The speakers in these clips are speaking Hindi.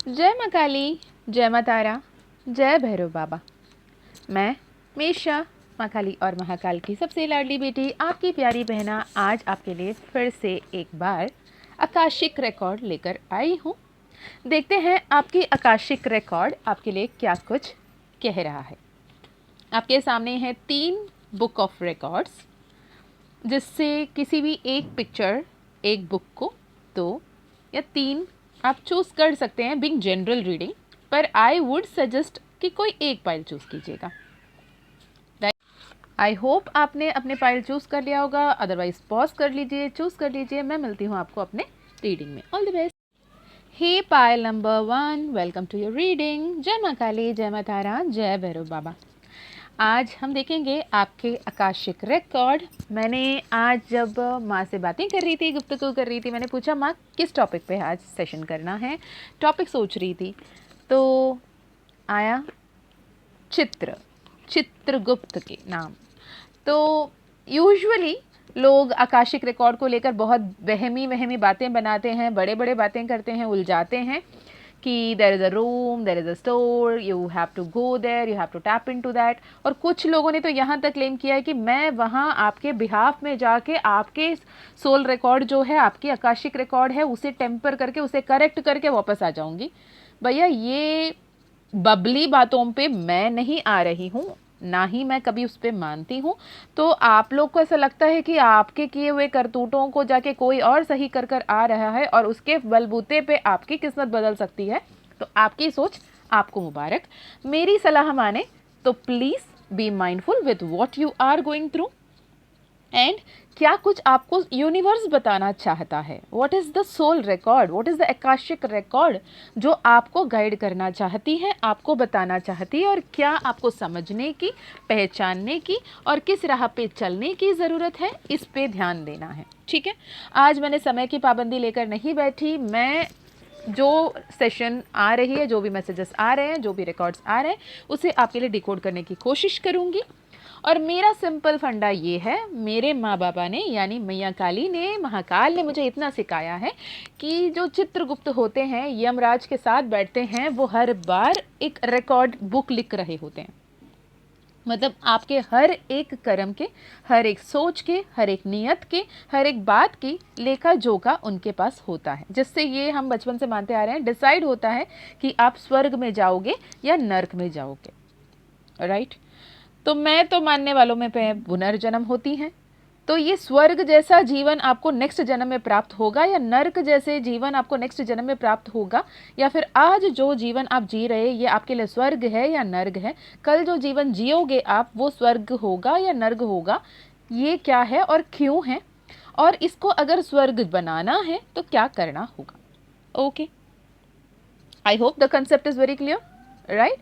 जय माँ काली, जय माँ तारा, जय भैरव बाबा। मैं मीशा, माँ काली और महाकाल की सबसे लाडली बेटी, आपकी प्यारी बहना, आज आपके लिए फिर से एक बार आकाशिक रिकॉर्ड लेकर आई हूँ। देखते हैं आपकी आकाशिक रिकॉर्ड आपके लिए क्या कुछ कह रहा है। आपके सामने है 3 बुक ऑफ रिकॉर्ड्स, जिससे किसी भी एक पिक्चर, एक बुक को 2 या 3 आप चूज़ कर सकते हैं बिंग जनरल रीडिंग, पर आई वुड सजेस्ट कि कोई एक फाइल चूज़ कीजिएगा। आई होप आपने अपने फाइल चूज़ कर लिया होगा, अदरवाइज पॉज कर लीजिए, चूज़ कर लीजिए। मैं मिलती हूँ आपको अपने रीडिंग में। All the best. Hey Payal number 1, welcome to your reading. जय माँ काली, जय माँ तारा, जय भैरव बाबा। आज हम देखेंगे आपके आकाशिक रिकॉर्ड। मैंने आज जब माँ से बातें कर रही थी, गुफ्तगू कर रही थी, मैंने पूछा माँ किस टॉपिक पे आज सेशन करना है, टॉपिक सोच रही थी, तो आया चित्रगुप्त के नाम। तो यूजुअली लोग आकाशिक रिकॉर्ड को लेकर बहुत वहमी बातें बनाते हैं, बड़े बड़े बातें करते हैं, उलझाते हैं कि there is a room, there is a store, you have to go there, you have to tap into that. और कुछ लोगों ने तो यहाँ तक क्लेम किया है कि मैं वहाँ आपके बिहाफ में जाके आपके सोल रिकॉर्ड जो है, आपकी आकाशिक रिकॉर्ड है, उसे टेम्पर करके, उसे करेक्ट करके वापस आ जाऊँगी। भैया ये बबली बातों पे मैं नहीं आ रही हूँ, ना ही मैं कभी उस पर मानती हूँ। तो आप लोग को ऐसा लगता है कि आपके किए हुए करतूतों को जाके कोई और सही कर कर आ रहा है और उसके बलबूते पे आपकी किस्मत बदल सकती है, तो आपकी सोच आपको मुबारक। मेरी सलाह माने तो please be mindful with what you are going through and क्या कुछ आपको यूनिवर्स बताना चाहता है। What is the soul record, what is the akashic record जो आपको गाइड करना चाहती है, आपको बताना चाहती है, और क्या आपको समझने की, पहचानने की और किस राह पे चलने की ज़रूरत है, इस पे ध्यान देना है। ठीक है, आज मैंने समय की पाबंदी लेकर नहीं बैठी। मैं जो सेशन आ रही है, जो भी मैसेजेस आ रहे हैं, जो भी रिकॉर्ड्स आ रहे हैं, उसे आपके लिए डिकोड करने की कोशिश करूँगी। और मेरा सिंपल फंडा ये है, मेरे माँ बाबा ने यानी मैया काली ने, महाकाल ने मुझे इतना सिखाया है कि जो चित्रगुप्त होते हैं, यमराज के साथ बैठते हैं, वो हर बार एक रिकॉर्ड बुक लिख रहे होते हैं। मतलब आपके हर एक कर्म के, हर एक सोच के, हर एक नियत के, हर एक बात की लेखा जोखा उनके पास होता है, जिससे ये हम बचपन से मानते आ रहे हैं, डिसाइड होता है कि आप स्वर्ग में जाओगे या नर्क में जाओगे। राइट? तो मैं तो मानने वालों में पे पुनर्जन्म होती हैं। तो ये स्वर्ग जैसा जीवन आपको नेक्स्ट जन्म में प्राप्त होगा या नर्क जैसे जीवन आपको नेक्स्ट जन्म में प्राप्त होगा, या फिर आज जो जीवन आप जी रहे ये आपके लिए स्वर्ग है या नर्क है, कल जो जीवन जियोगे आप वो स्वर्ग होगा या नर्क होगा, ये क्या है और क्यों है, और इसको अगर स्वर्ग बनाना है तो क्या करना होगा। Okay, I hope the concept is very clear, right?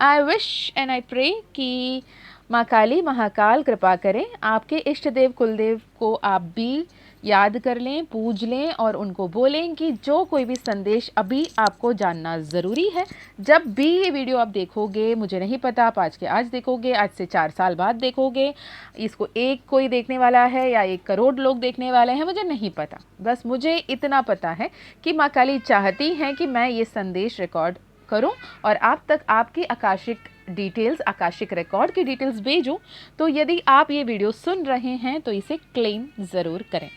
I wish and I pray कि माँ काली, महाकाल कृपा करें, आपके इष्ट देव कुलदेव को आप भी याद कर लें, पूज लें और उनको बोलें कि जो कोई भी संदेश अभी आपको जानना ज़रूरी है, जब भी ये वीडियो आप देखोगे, मुझे नहीं पता आप आज के आज देखोगे, आज से 4 साल बाद देखोगे, इसको एक कोई देखने वाला है या 1 करोड़ लोग देखने वाले हैं, मुझे नहीं पता। बस मुझे इतना पता है कि माँ काली चाहती हैं कि मैं ये संदेश रिकॉर्ड करूं और आप तक आपकी आकाशिक डिटेल्स, आकाशिक रिकॉर्ड की डिटेल्स भेजूं। तो यदि आप ये वीडियो सुन रहे हैं तो इसे क्लेम ज़रूर करें।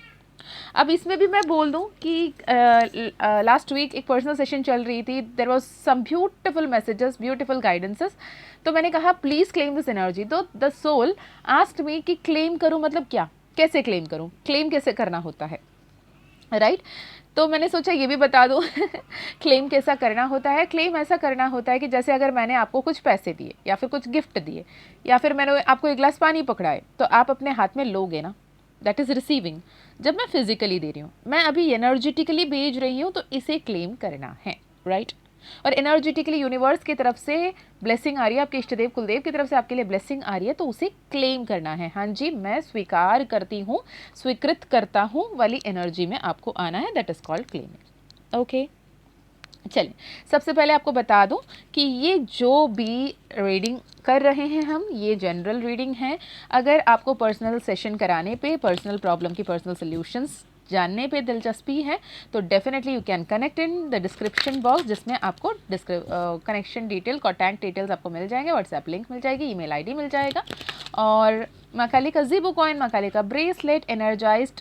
अब इसमें भी मैं बोल दूं कि लास्ट वीक एक पर्सनल सेशन चल रही थी, there was some beautiful messages, beautiful guidances. तो मैंने कहा प्लीज़ क्लेम दिस एनर्जी। तो द सोल आस्क्ड मी कि क्लेम करूं मतलब क्या, कैसे क्लेम करूं, क्लेम कैसे करना होता है, राइट? तो मैंने सोचा ये भी बता दूं क्लेम कैसा करना होता है। क्लेम ऐसा करना होता है कि जैसे अगर मैंने आपको कुछ पैसे दिए या फिर कुछ गिफ्ट दिए या फिर मैंने आपको 1 गिलास पानी पकड़ाए, तो आप अपने हाथ में लोगे ना, दैट इज़ रिसीविंग। जब मैं फिजिकली दे रही हूँ, मैं अभी एनर्जेटिकली भेज रही हूँ, तो इसे क्लेम करना है, राइट? और एनर्जेटिकली यूनिवर्स की तरफ से ब्लेसिंग आ रही है, आपके इष्टदेव कुलदेव की तरफ से आपके लिए ब्लेसिंग आ रही है, तो उसे क्लेम करना है। हाँ जी, मैं स्वीकार करती हूँ, स्वीकृत करता हूँ वाली एनर्जी में आपको आना है, that is called claiming. Okay, चलिए सबसे पहले आपको बता दूं कि ये जो भी रीडिंग कर रहे हैं हम, ये जनरल रीडिंग है। अगर आपको पर्सनल सेशन कराने पे, पर्सनल प्रॉब्लम की पर्सनल सॉल्यूशंस जानने पे दिलचस्पी है तो definitely you can connect in the description box, जिसमें आपको कनेक्शन डिटेल, कॉन्टैक्ट डिटेल्स आपको मिल जाएंगे, व्हाट्सएप लिंक मिल जाएगी, ईमेल आईडी मिल जाएगा। और माँ काली का ज़ीबो कॉइन, माँ काली का ब्रेसलेट एनर्जाइज्ड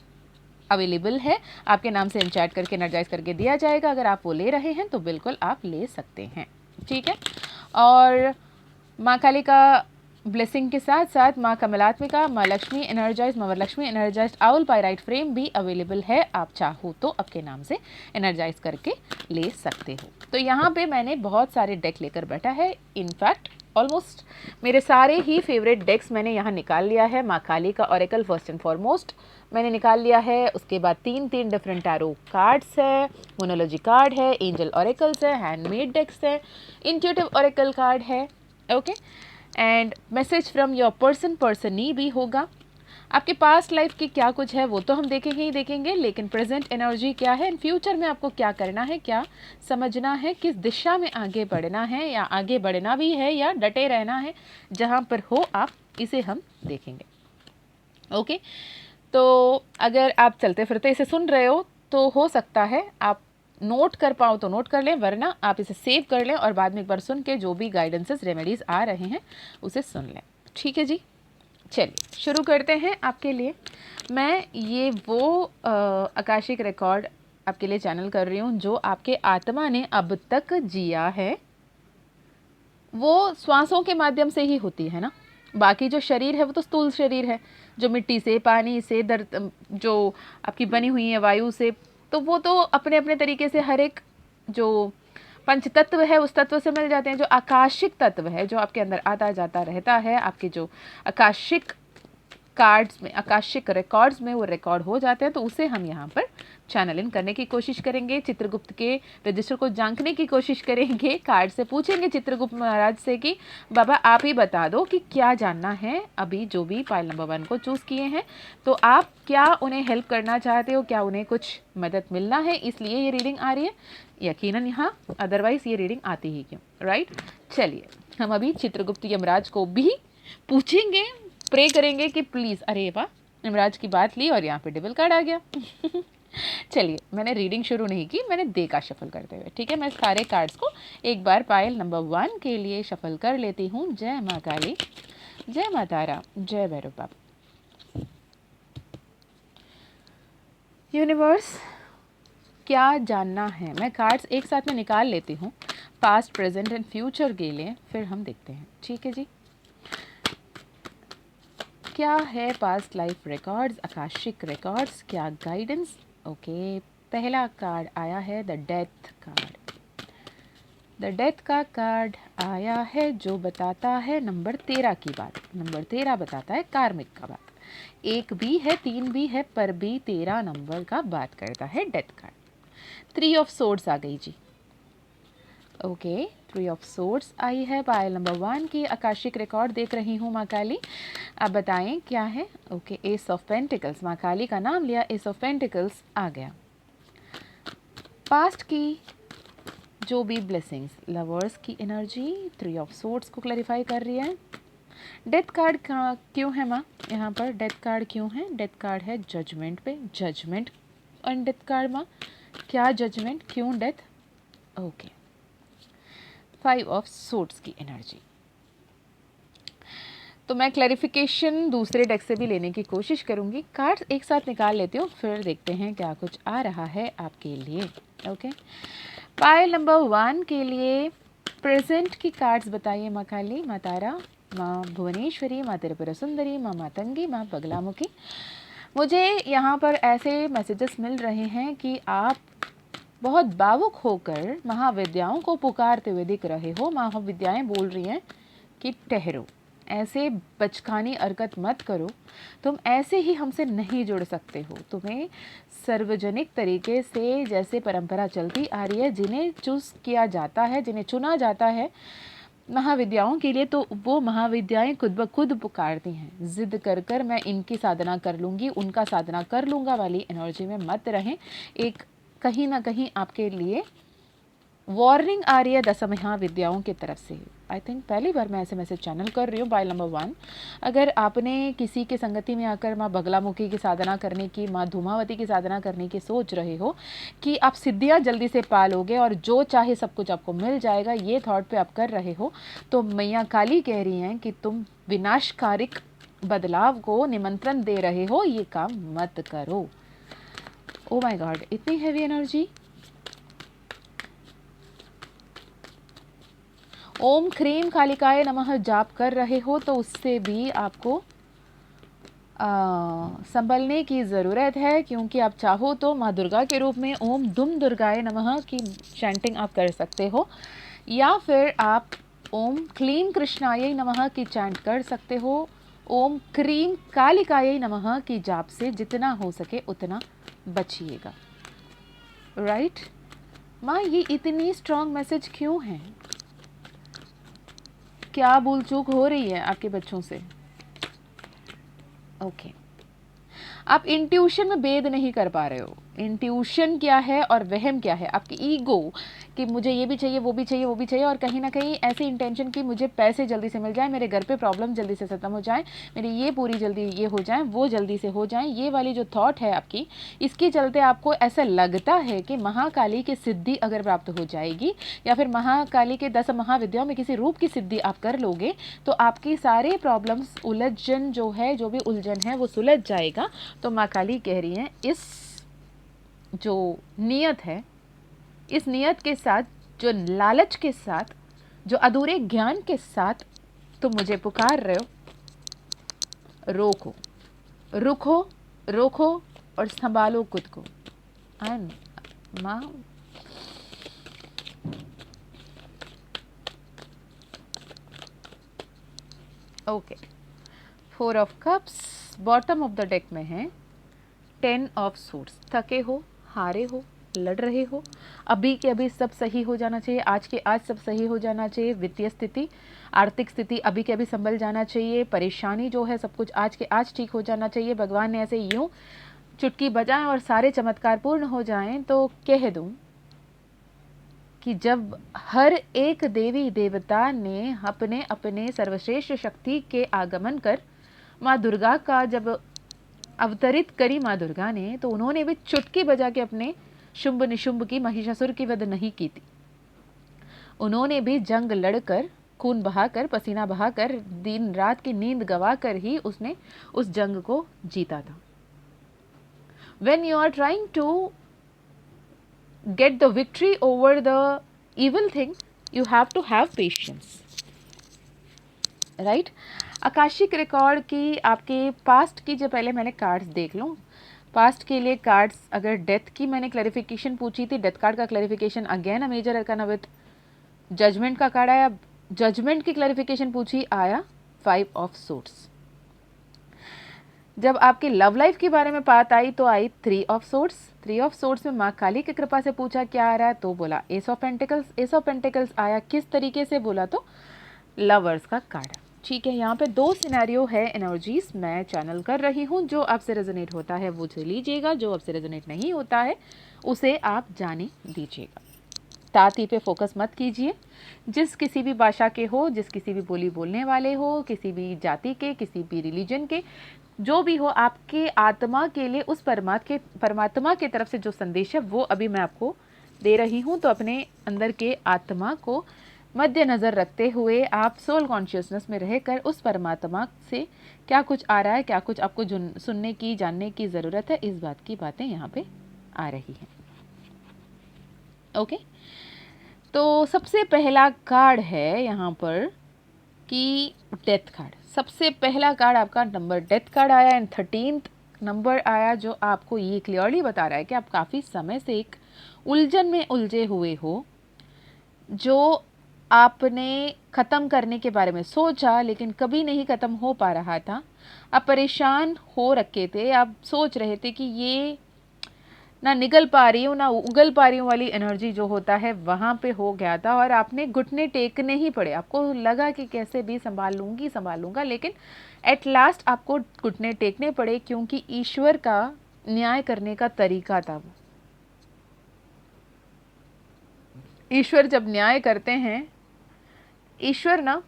अवेलेबल है, आपके नाम से इंचैट करके एनर्जाइज करके दिया जाएगा। अगर आप वो ले रहे हैं तो बिल्कुल आप ले सकते हैं, ठीक है। और माँ काली का ब्लेसिंग के साथ साथ माँ कमलात्मिका, माँ लक्ष्मी एनर्जाइज, माँ Varalakshmi energize owl pyrite frame भी अवेलेबल है, आप चाहो तो आपके नाम से एनर्जाइज करके ले सकते हो। तो यहाँ पे मैंने बहुत सारे डेक लेकर बैठा है, इनफैक्ट ऑलमोस्ट मेरे सारे ही फेवरेट डेक्स मैंने यहाँ निकाल लिया है। माँ काली का ऑरेकल फर्स्ट एंड फॉरमोस्ट मैंने निकाल लिया है, उसके बाद तीन डिफरेंट टैरो कार्ड्स है, मोनोलॉजी कार्ड है, एंजल ऑरेकल्स है, हैंडमेड डेक्स है, इंट्यूटिव ऑरेकल कार्ड है, okay. And message from your पर्सनी भी होगा। आपके पास्ट लाइफ की क्या कुछ है वो तो हम देखेंगे ही देखेंगे, लेकिन प्रेजेंट एनर्जी क्या है, इन फ्यूचर में आपको क्या करना है, क्या समझना है, किस दिशा में आगे बढ़ना है, या आगे बढ़ना भी है या डटे रहना है, जहाँ पर हो आप, इसे हम देखेंगे, ओके। तो अगर आप चलते फिरते इसे सुन रहे हो तो हो सकता है आप नोट कर पाओ तो नोट कर लें, वरना आप इसे सेव कर लें और बाद में एक बार सुन के जो भी गाइडेंसेस रेमेडीज़ आ रहे हैं उसे सुन लें, ठीक है जी। चलिए शुरू करते हैं आपके लिए। मैं ये वो आकाशिक रिकॉर्ड आपके लिए चैनल कर रही हूँ जो आपके आत्मा ने अब तक जिया है, वो श्वासों के माध्यम से ही होती है ना। बाकी जो शरीर है वो तो स्थूल शरीर है, जो मिट्टी से, पानी से, जो आपकी बनी हुई है वायु से, तो वो तो अपने अपने तरीके से हर एक जो पंच तत्व है उस तत्व से मिल जाते हैं। जो आकाशिक तत्व है जो आपके अंदर आता जाता रहता है, आपके जो आकाशिक कार्ड्स में, आकाशिक रिकॉर्ड्स में वो रिकॉर्ड हो जाते हैं, तो उसे हम यहाँ पर चैनल इन करने की कोशिश करेंगे। चित्रगुप्त के रजिस्टर को जानने की कोशिश करेंगे, कार्ड से पूछेंगे चित्रगुप्त महाराज से कि बाबा आप ही बता दो कि क्या जानना है। अभी जो भी पाइल नंबर 1 को चूज़ किए हैं तो आप क्या उन्हें हेल्प करना चाहते हो, क्या उन्हें कुछ मदद मिलना है, इसलिए ये रीडिंग आ रही है यकीनन यहाँ, अदरवाइज़ ये रीडिंग आती ही क्यों, राइट। चलिए हम अभी चित्रगुप्त यमराज को भी पूछेंगे, प्रे करेंगे कि प्लीज़, अरे वाह यमराज की बात ली और यहाँ पे डबल कार्ड आ गया। चलिए मैंने रीडिंग शुरू नहीं की, मैंने देखा शफल करते हुए, ठीक है। मैं सारे कार्ड्स को एक बार पायल नंबर 1 के लिए शफल कर लेती हूँ। जय माँ काली, जय माँ तारा, जय भैरव बाबा। यूनिवर्स क्या जानना है, मैं कार्ड्स एक साथ में निकाल लेती हूँ पास्ट, प्रेजेंट एंड फ्यूचर के लिए, फिर हम देखते हैं, ठीक है जी। क्या है past life records, Akashic records, क्या गाइडेंस, ओके। पहला कार्ड आया है the death card. The death का कार्ड आया है जो बताता है नंबर 13 की बात। नंबर 13 बताता है कार्मिक का बात, 1 भी है 3 भी है पर भी 13 नंबर का बात करता है डेथ कार्ड। 3 ऑफ सोर्ड्स आ गई जी, ओके। 3 ऑफ सोर्ड्स आई है, पायल नंबर 1 की आकाशिक रिकॉर्ड देख रही हूँ माँ काली, आप बताएं क्या है, ओके। एस ऑफ पेंटिकल्स, माँ काली का नाम लिया, एस ऑफ पेंटिकल्स आ गया। पास्ट की जो भी ब्लेसिंग्स, लवर्स की एनर्जी 3 ऑफ सोर्ड्स को क्लैरिफाई कर रही है। डेथ कार्ड का क्यों है माँ यहाँ पर, डेथ कार्ड क्यों है, डेथ कार्ड है जजमेंट पे, जजमेंट ऑन डेथ कार्ड माँ, क्या जजमेंट, क्यों डेथ, ओके। 5 ऑफ सोर्ड्स की एनर्जी, तो मैं क्लैरिफिकेशन दूसरे डेक से भी लेने की कोशिश करूंगी। कार्ड्स एक साथ निकाल लेती हूँ, फिर देखते हैं क्या कुछ आ रहा है आपके लिए, ओके। पायल नंबर 1 के लिए प्रेजेंट की कार्ड्स बताइए माँ काली, माँ तारा, माँ भुवनेश्वरी, माँ त्रिपुरा सुंदरी, माँ मातंगी, माँ बगलामुखी। मुझे यहाँ पर ऐसे मैसेजेस मिल रहे हैं कि आप बहुत भावुक होकर महाविद्याओं को पुकारते हुए दिख रहे हो। महाविद्याएं बोल रही हैं कि ठहरो, ऐसे बचकानी हरकत मत करो, तुम ऐसे ही हमसे नहीं जुड़ सकते हो। तुम्हें सार्वजनिक तरीके से जैसे परंपरा चलती आ रही है, जिन्हें चूज़ किया जाता है, जिन्हें चुना जाता है महाविद्याओं के लिए, तो वो महाविद्याएं खुद ब खुद पुकारती हैं। ज़िद कर कर मैं इनकी साधना कर लूँगी, उनका साधना कर लूँगा वाली एनर्जी में मत रहें। एक कहीं ना कहीं आपके लिए वार्निंग आ रही है 10 महाविद्याओं की तरफ से। आई थिंक पहली बार मैं ऐसे मैसेज चैनल कर रही हूँ। बाइल नंबर 1, अगर आपने किसी के संगति में आकर माँ बगलामुखी की साधना करने की, माँ धूमावती की साधना करने की सोच रहे हो कि आप सिद्धियाँ जल्दी से पालोगे और जो चाहे सब कुछ आपको मिल जाएगा, ये थॉट पे आप कर रहे हो, तो मैया काली कह रही हैं कि तुम विनाशकारिक बदलाव को निमंत्रण दे रहे हो, ये काम मत करो। ओ माय गॉड, इतनी हैवी एनर्जी। ओम क्रीम कालिकाय नमः जाप कर रहे हो तो उससे भी आपको संभलने की ज़रूरत है, क्योंकि आप चाहो तो माँ दुर्गा के रूप में ओम दुम दुर्गाय नमः की चैंटिंग आप कर सकते हो, या फिर आप ओम क्लीम कृष्णाय नमः की चैंट कर सकते हो। ओम क्रीम कालिकाय नमः की जाप से जितना हो सके उतना बचिएगा। राइट माँ, ये इतनी स्ट्रॉन्ग मैसेज क्यों है? क्या भूल चूक हो रही है आपके बच्चों से? ओके, आप इंट्यूशन में भेद नहीं कर पा रहे हो। इंट्यूशन क्या है और वहम क्या है? आपकी ईगो कि मुझे ये भी चाहिए, वो भी चाहिए, वो भी चाहिए, और कहीं ना कहीं ऐसी इंटेंशन कि मुझे पैसे जल्दी से मिल जाए, मेरे घर पे प्रॉब्लम जल्दी से ख़त्म हो जाए, मेरी ये पूरी जल्दी ये हो जाए, वो जल्दी से हो जाए, ये वाली जो थॉट है आपकी, इसके चलते आपको ऐसा लगता है कि महाकाली की सिद्धि अगर प्राप्त हो जाएगी या फिर महाकाली के 10 महाविद्याओं में किसी रूप की सिद्धि आप कर लोगे तो आपकी सारे प्रॉब्लम्स, उलझन जो है, जो भी उलझन है वो सुलझ जाएगा। तो माँ काली कह रही हैं इस जो नियत है, इस नियत के साथ, जो लालच के साथ, जो अधूरे ज्ञान के साथ तुम मुझे पुकार रहे हो, रोको, रुको, रोको और संभालो खुद को। माँ okay, 4 of cups bottom of the deck में है, 10 ऑफ सूट्स। थके हो, हारे हो, लड़ रहे हो, अभी के अभी सब सही हो जाना चाहिए, आज के आज सब सही हो जाना चाहिए, वित्तीय स्थिति, आर्थिक स्थिति अभी के अभी संभल जाना चाहिए, परेशानी जो है सब कुछ आज के आज ठीक हो जाना चाहिए। भगवान ने ऐसे यूं चुटकी बजाएं और सारे चमत्कार पूर्ण हो जाएं, तो कह दूं कि जब हर एक देवी देवता ने अपने अपने सर्वश्रेष्ठ शक्ति के आगमन कर माँ दुर्गा का जब अवतरित करी माँ दुर्गा ने, तो उन्होंने भी चुटकी बजा के अपने शुंभ निशुंभ की, महिषासुर की वध नहीं की थी। उन्होंने भी जंग लड़कर, खून बहाकर, पसीना बहाकर, दिन रात की नींद गवाकर ही उसने उस जंग को जीता था। When you are trying to get the victory over the evil thing, you have to have patience, right? Akashic record की आपके पास्ट की, जो पहले मैंने कार्ड्स देख लूँ, पास्ट के लिए कार्ड्स, अगर डेथ की मैंने क्लैरिफिकेशन पूछी थी, डेथ कार्ड का clarification again a major arcana with judgement का कार्ड आया, जजमेंट की क्लैरिफिकेशन पूछी, आया 5 ऑफ सूट्स। जब आपकी लव लाइफ के बारे में बात आई तो आई 3 ऑफ सूट्स। 3 ऑफ सूट्स में माँ काली की कृपा से पूछा क्या आ रहा है, तो बोला S of pentacles. S of pentacles आया किस तरीके से, बोला तो लवर्स का कार्ड। ठीक है, यहाँ पे 2 सिनेरियो है, एनर्जीज मैं चैनल कर रही हूँ, जो आपसे रेजोनेट होता है वो से लीजिएगा, जो आपसे रेजोनेट नहीं होता है उसे आप जाने दीजिएगा। ताती पे फोकस मत कीजिए। जिस किसी भी भाषा के हो, जिस किसी भी बोली बोलने वाले हो, किसी भी जाति के, किसी भी रिलीजन के, जो भी हो, आपके आत्मा के लिए उस परमात्मा के तरफ से जो संदेश है वो अभी मैं आपको दे रही हूँ। तो अपने अंदर के आत्मा को मद्देनज़र रखते हुए आप सोल कॉन्शियसनेस में रहकर उस परमात्मा से क्या कुछ आ रहा है, क्या कुछ आपको सुनने की, जानने की ज़रूरत है, इस बात की बातें यहाँ पे आ रही हैं। ओके, तो सबसे पहला कार्ड है यहाँ पर कि डेथ कार्ड। सबसे पहला कार्ड आपका नंबर डेथ कार्ड आया एंड 13th नंबर आया, जो आपको ये क्लियरली बता रहा है कि आप काफ़ी समय से एक उलझन में उलझे हुए हो, जो आपने ख़त्म करने के बारे में सोचा लेकिन कभी नहीं ख़त्म हो पा रहा था। आप परेशान हो रखे थे, आप सोच रहे थे कि ये ना निकल पा रही हूँ ना उगल पा रही हूँ वाली एनर्जी जो होता है वहाँ पे हो गया था, और आपने घुटने टेकने ही पड़े। आपको लगा कि कैसे भी संभाल लूँगा, लेकिन एट लास्ट आपको घुटने टेकने पड़े, क्योंकि ईश्वर का न्याय करने का तरीका था वो। ईश्वर जब न्याय करते हैं ईश्वर ना,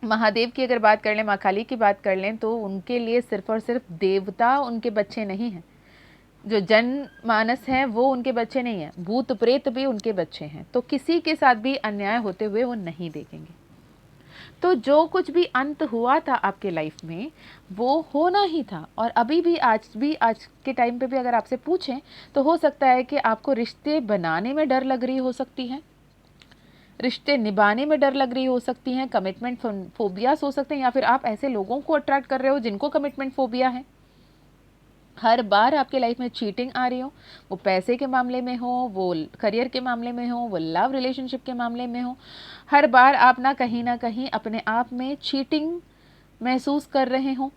महादेव की अगर बात कर लें, माँ काली की बात कर लें, तो उनके लिए सिर्फ और सिर्फ देवता उनके बच्चे नहीं हैं, जो जनमानस हैं वो उनके बच्चे नहीं हैं, भूत प्रेत भी उनके बच्चे हैं। तो किसी के साथ भी अन्याय होते हुए वो नहीं देखेंगे। तो जो कुछ भी अंत हुआ था आपके लाइफ में वो होना ही था। और अभी भी आज के टाइम पे भी अगर आपसे पूछें तो हो सकता है कि आपको रिश्ते बनाने में डर लग रही हो सकती है, रिश्ते निभाने में डर लग रही हो सकती हैं, कमिटमेंट फोबियास हो सकते हैं, या फिर आप ऐसे लोगों को अट्रैक्ट कर रहे हो जिनको कमिटमेंट फोबिया है। हर बार आपके लाइफ में चीटिंग आ रही हो, वो पैसे के मामले में हो, वो करियर के मामले में हो, वो लव रिलेशनशिप के मामले में हो, हर बार आप ना कहीं अपने आप में चीटिंग महसूस कर रहे हो।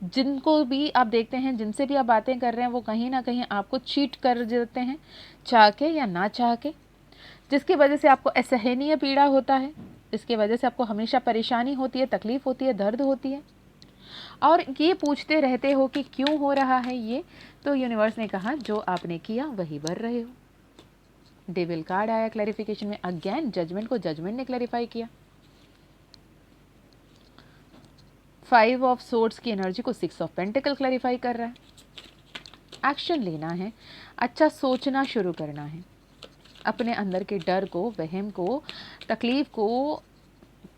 जिनको भी आप देखते हैं, जिनसे भी आप बातें कर रहे हैं, वो कहीं ना कहीं आपको चीट कर देते हैं, चाह के या ना चाह के, जिसकी वजह से आपको असहनीय पीड़ा होता है, जिसकी वजह से आपको हमेशा परेशानी होती है, तकलीफ होती है, दर्द होती है, और ये पूछते रहते हो कि क्यों हो रहा है ये। तो यूनिवर्स ने कहा जो आपने किया वही भर रहे हो। डेविल कार्ड आया क्लैरिफिकेशन में, अगेन जजमेंट को जजमेंट ने क्लैरिफाई किया। 5 ऑफ सोर्ड्स की एनर्जी को 6 ऑफ पेंटिकल क्लैरिफाई कर रहा है। एक्शन लेना है, अच्छा सोचना शुरू करना है, अपने अंदर के डर को, वहम को, तकलीफ को,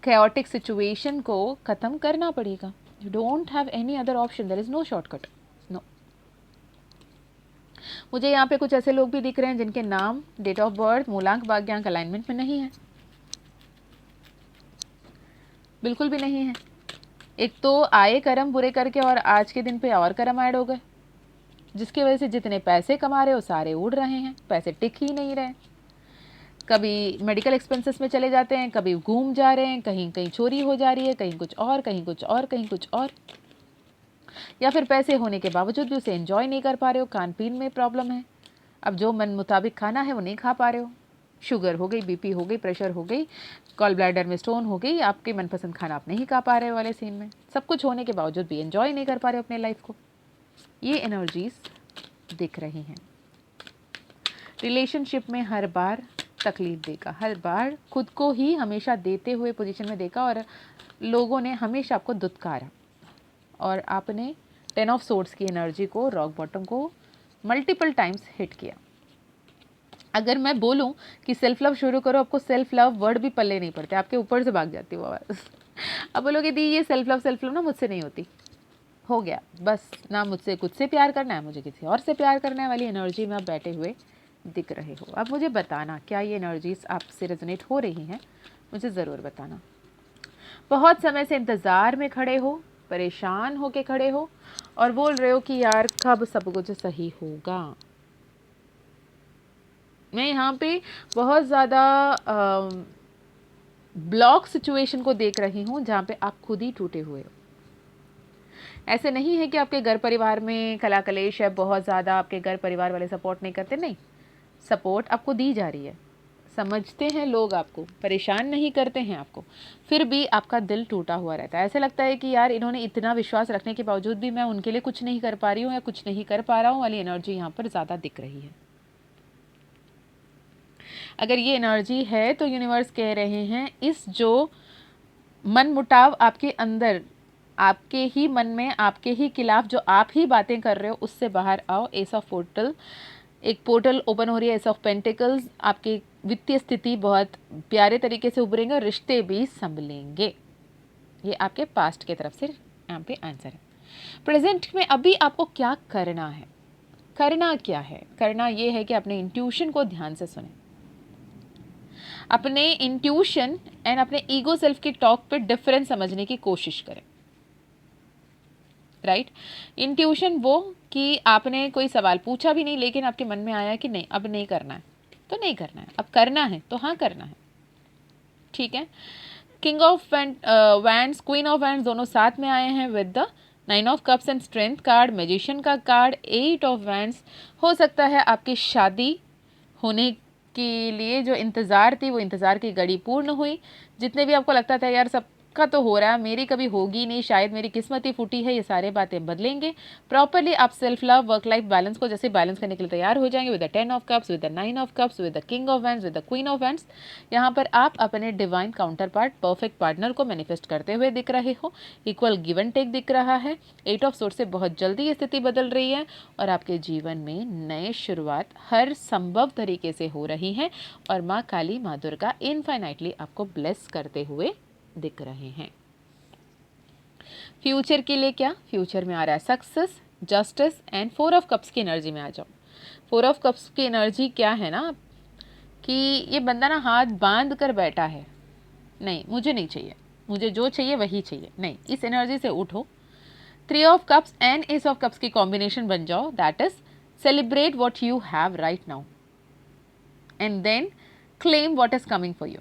chaotic सिचुएशन को ख़त्म करना पड़ेगा। You don't have any other option, there is no shortcut, no. मुझे यहाँ पे कुछ ऐसे लोग भी दिख रहे हैं जिनके नाम, डेट ऑफ बर्थ, मूलांक, भाग्यांक अलाइनमेंट में नहीं है, बिल्कुल भी नहीं है। एक तो आए कर्म बुरे करके और आज के दिन पे और कर्म ऐड हो गए, जिसकी वजह से जितने पैसे कमा रहे हो सारे उड़ रहे हैं, पैसे टिक ही नहीं रहे। कभी मेडिकल एक्सपेंसेस में चले जाते हैं, कभी घूम जा रहे हैं, कहीं कहीं चोरी हो जा रही है, कहीं कुछ और, कहीं कुछ और, कहीं कुछ और, या फिर पैसे होने के बावजूद भी उसे एंजॉय नहीं कर पा रहे हो, खान पीन में प्रॉब्लम है, अब जो मन मुताबिक खाना है वो नहीं खा पा रहे हो, शुगर हो गई, बीपी हो गई, प्रेशर हो गई, गॉल ब्लैडर में स्टोन हो गई, आपके मनपसंद खाना आप नहीं खा पा रहे हो वाले सीन में, सब कुछ होने के बावजूद भी एंजॉय नहीं कर पा रहे हो अपने लाइफ को। ये एनर्जीज दिख रही हैं। रिलेशनशिप में हर बार तकलीफ देगा, हर बार खुद को ही हमेशा देते हुए पोजीशन में देखा, और लोगों ने हमेशा आपको दुत्कारा, और आपने 10 ऑफ सोर्ड्स की एनर्जी को, रॉक बॉटम को मल्टीपल टाइम्स हिट किया। अगर मैं बोलूं कि सेल्फ लव शुरू करो, आपको सेल्फ लव वर्ड भी पल्ले नहीं पड़ते, आपके ऊपर से भाग जाती है वो आवाज़। अब बोलोगे दी ये सेल्फ लव ना मुझसे नहीं होती, हो गया बस, ना मुझसे खुद से प्यार करना है, मुझे किसी और से प्यार करना है वाली एनर्जी में आप बैठे हुए दिख रहे हो। अब मुझे बताना क्या ये एनर्जीज आपसे रेजोनेट हो रही हैं, मुझे ज़रूर बताना। बहुत समय से इंतज़ार में खड़े हो, परेशान होके खड़े हो और बोल रहे हो कि यार कब सब कुछ सही होगा। मैं यहाँ पे बहुत ज़्यादा ब्लॉक सिचुएशन को देख रही हूँ जहाँ पे आप खुद ही टूटे हुए हो। ऐसे नहीं है कि आपके घर परिवार में कला कलेश है बहुत ज़्यादा, आपके घर परिवार वाले सपोर्ट नहीं करते, नहीं, सपोर्ट आपको दी जा रही है, समझते हैं लोग, आपको परेशान नहीं करते हैं आपको, फिर भी आपका दिल टूटा हुआ रहता है। ऐसे लगता है कि यार इन्होंने इतना विश्वास रखने के बावजूद भी मैं उनके लिए कुछ नहीं कर पा रही हूँ या कुछ नहीं कर पा रहा हूँ वाली एनर्जी यहाँ पर ज़्यादा दिख रही है। अगर ये एनर्जी है तो यूनिवर्स कह रहे हैं इस जो मन मुटाव आपके अंदर, आपके ही मन में, आपके ही खिलाफ जो आप ही बातें कर रहे हो, उससे बाहर आओ। एस ऑफ पोर्टल, एक पोर्टल ओपन हो रही है, एस ऑफ पेंटिकल्स, आपकी वित्तीय स्थिति बहुत प्यारे तरीके से उभरेंगे और रिश्ते भी संभलेंगे। ये आपके पास्ट के तरफ से यहाँ पे आंसर है। प्रेजेंट में अभी आपको क्या करना है, करना क्या है? करना ये है कि अपने इंट्यूशन को ध्यान से सुने, अपने इंट्यूशन एंड अपने ईगो सेल्फ की टॉक पे डिफरेंस समझने की कोशिश करें। राइट, इंट्यूशन वो कि आपने कोई सवाल पूछा भी नहीं लेकिन आपके मन में आया कि नहीं अब नहीं करना है तो नहीं करना है, अब करना है तो हाँ करना है, ठीक है। King of wands, queen of wands दोनों साथ में आए हैं with the 9 of cups and strength card, magician का कार्ड, 8 ऑफ वैंड्स। हो सकता है आपकी शादी होने के लिए जो इंतज़ार थी वो इंतज़ार की घड़ी पूर्ण हुई। जितने भी आपको लगता था यार सब सबका तो हो रहा है, मेरी कभी होगी नहीं, शायद मेरी किस्मत ही फूटी है, ये सारे बातें बदलेंगे। प्रॉपरली आप self love, work life balance को जैसे बैलेंस करने के लिए तैयार हो जाएंगे with the 10 of cups, with the 9 of cups, with the king of wands, with the queen of wands, यहाँ पर आप अपने divine counter part, perfect partner को मैनिफेस्ट करते हुए दिख रहे हो। इक्वल गिव एंड टेक दिख रहा है। 8 ऑफ सोर्स से बहुत जल्दी ये स्थिति बदल रही है और आपके जीवन में नए शुरुआत हर संभव तरीके से हो रही है और माँ काली, माँ दुर्गा इनफाइनाइटली आपको ब्लेस करते हुए दिख रहे हैं। फ्यूचर के लिए क्या, फ्यूचर में आ रहा है success, justice and 4 of cups की एनर्जी में आ जाओ। 4 ऑफ कप्स की एनर्जी क्या है ना कि ये बंदा ना हाथ बांध कर बैठा है, नहीं मुझे नहीं चाहिए, मुझे जो चाहिए वही चाहिए, नहीं, इस एनर्जी से उठो। 3 of cups and ace of cups की कॉम्बिनेशन बन जाओ, that is celebrate what you have right now and then claim what is coming for you.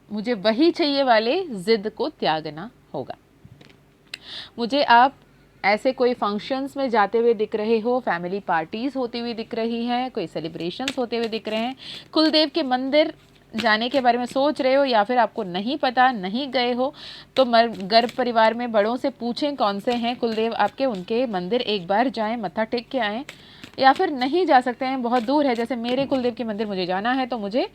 मुझे वही चाहिए वाले जिद को त्यागना होगा। मुझे आप ऐसे कोई फंक्शंस में जाते हुए दिख रहे हो, फैमिली पार्टीज होती हुई दिख रही हैं, कोई सेलिब्रेशंस होते हुए दिख रहे हैं, कुलदेव के मंदिर जाने के बारे में सोच रहे हो या फिर आपको नहीं पता, नहीं गए हो तो गर्भ परिवार में बड़ों से पूछें कौन से हैं कुलदेव आपके, उनके मंदिर एक बार जाएं, मत्था टेक के आएँ। या फिर नहीं जा सकते हैं, बहुत दूर है, जैसे मेरे कुलदेव के मंदिर मुझे जाना है तो मुझे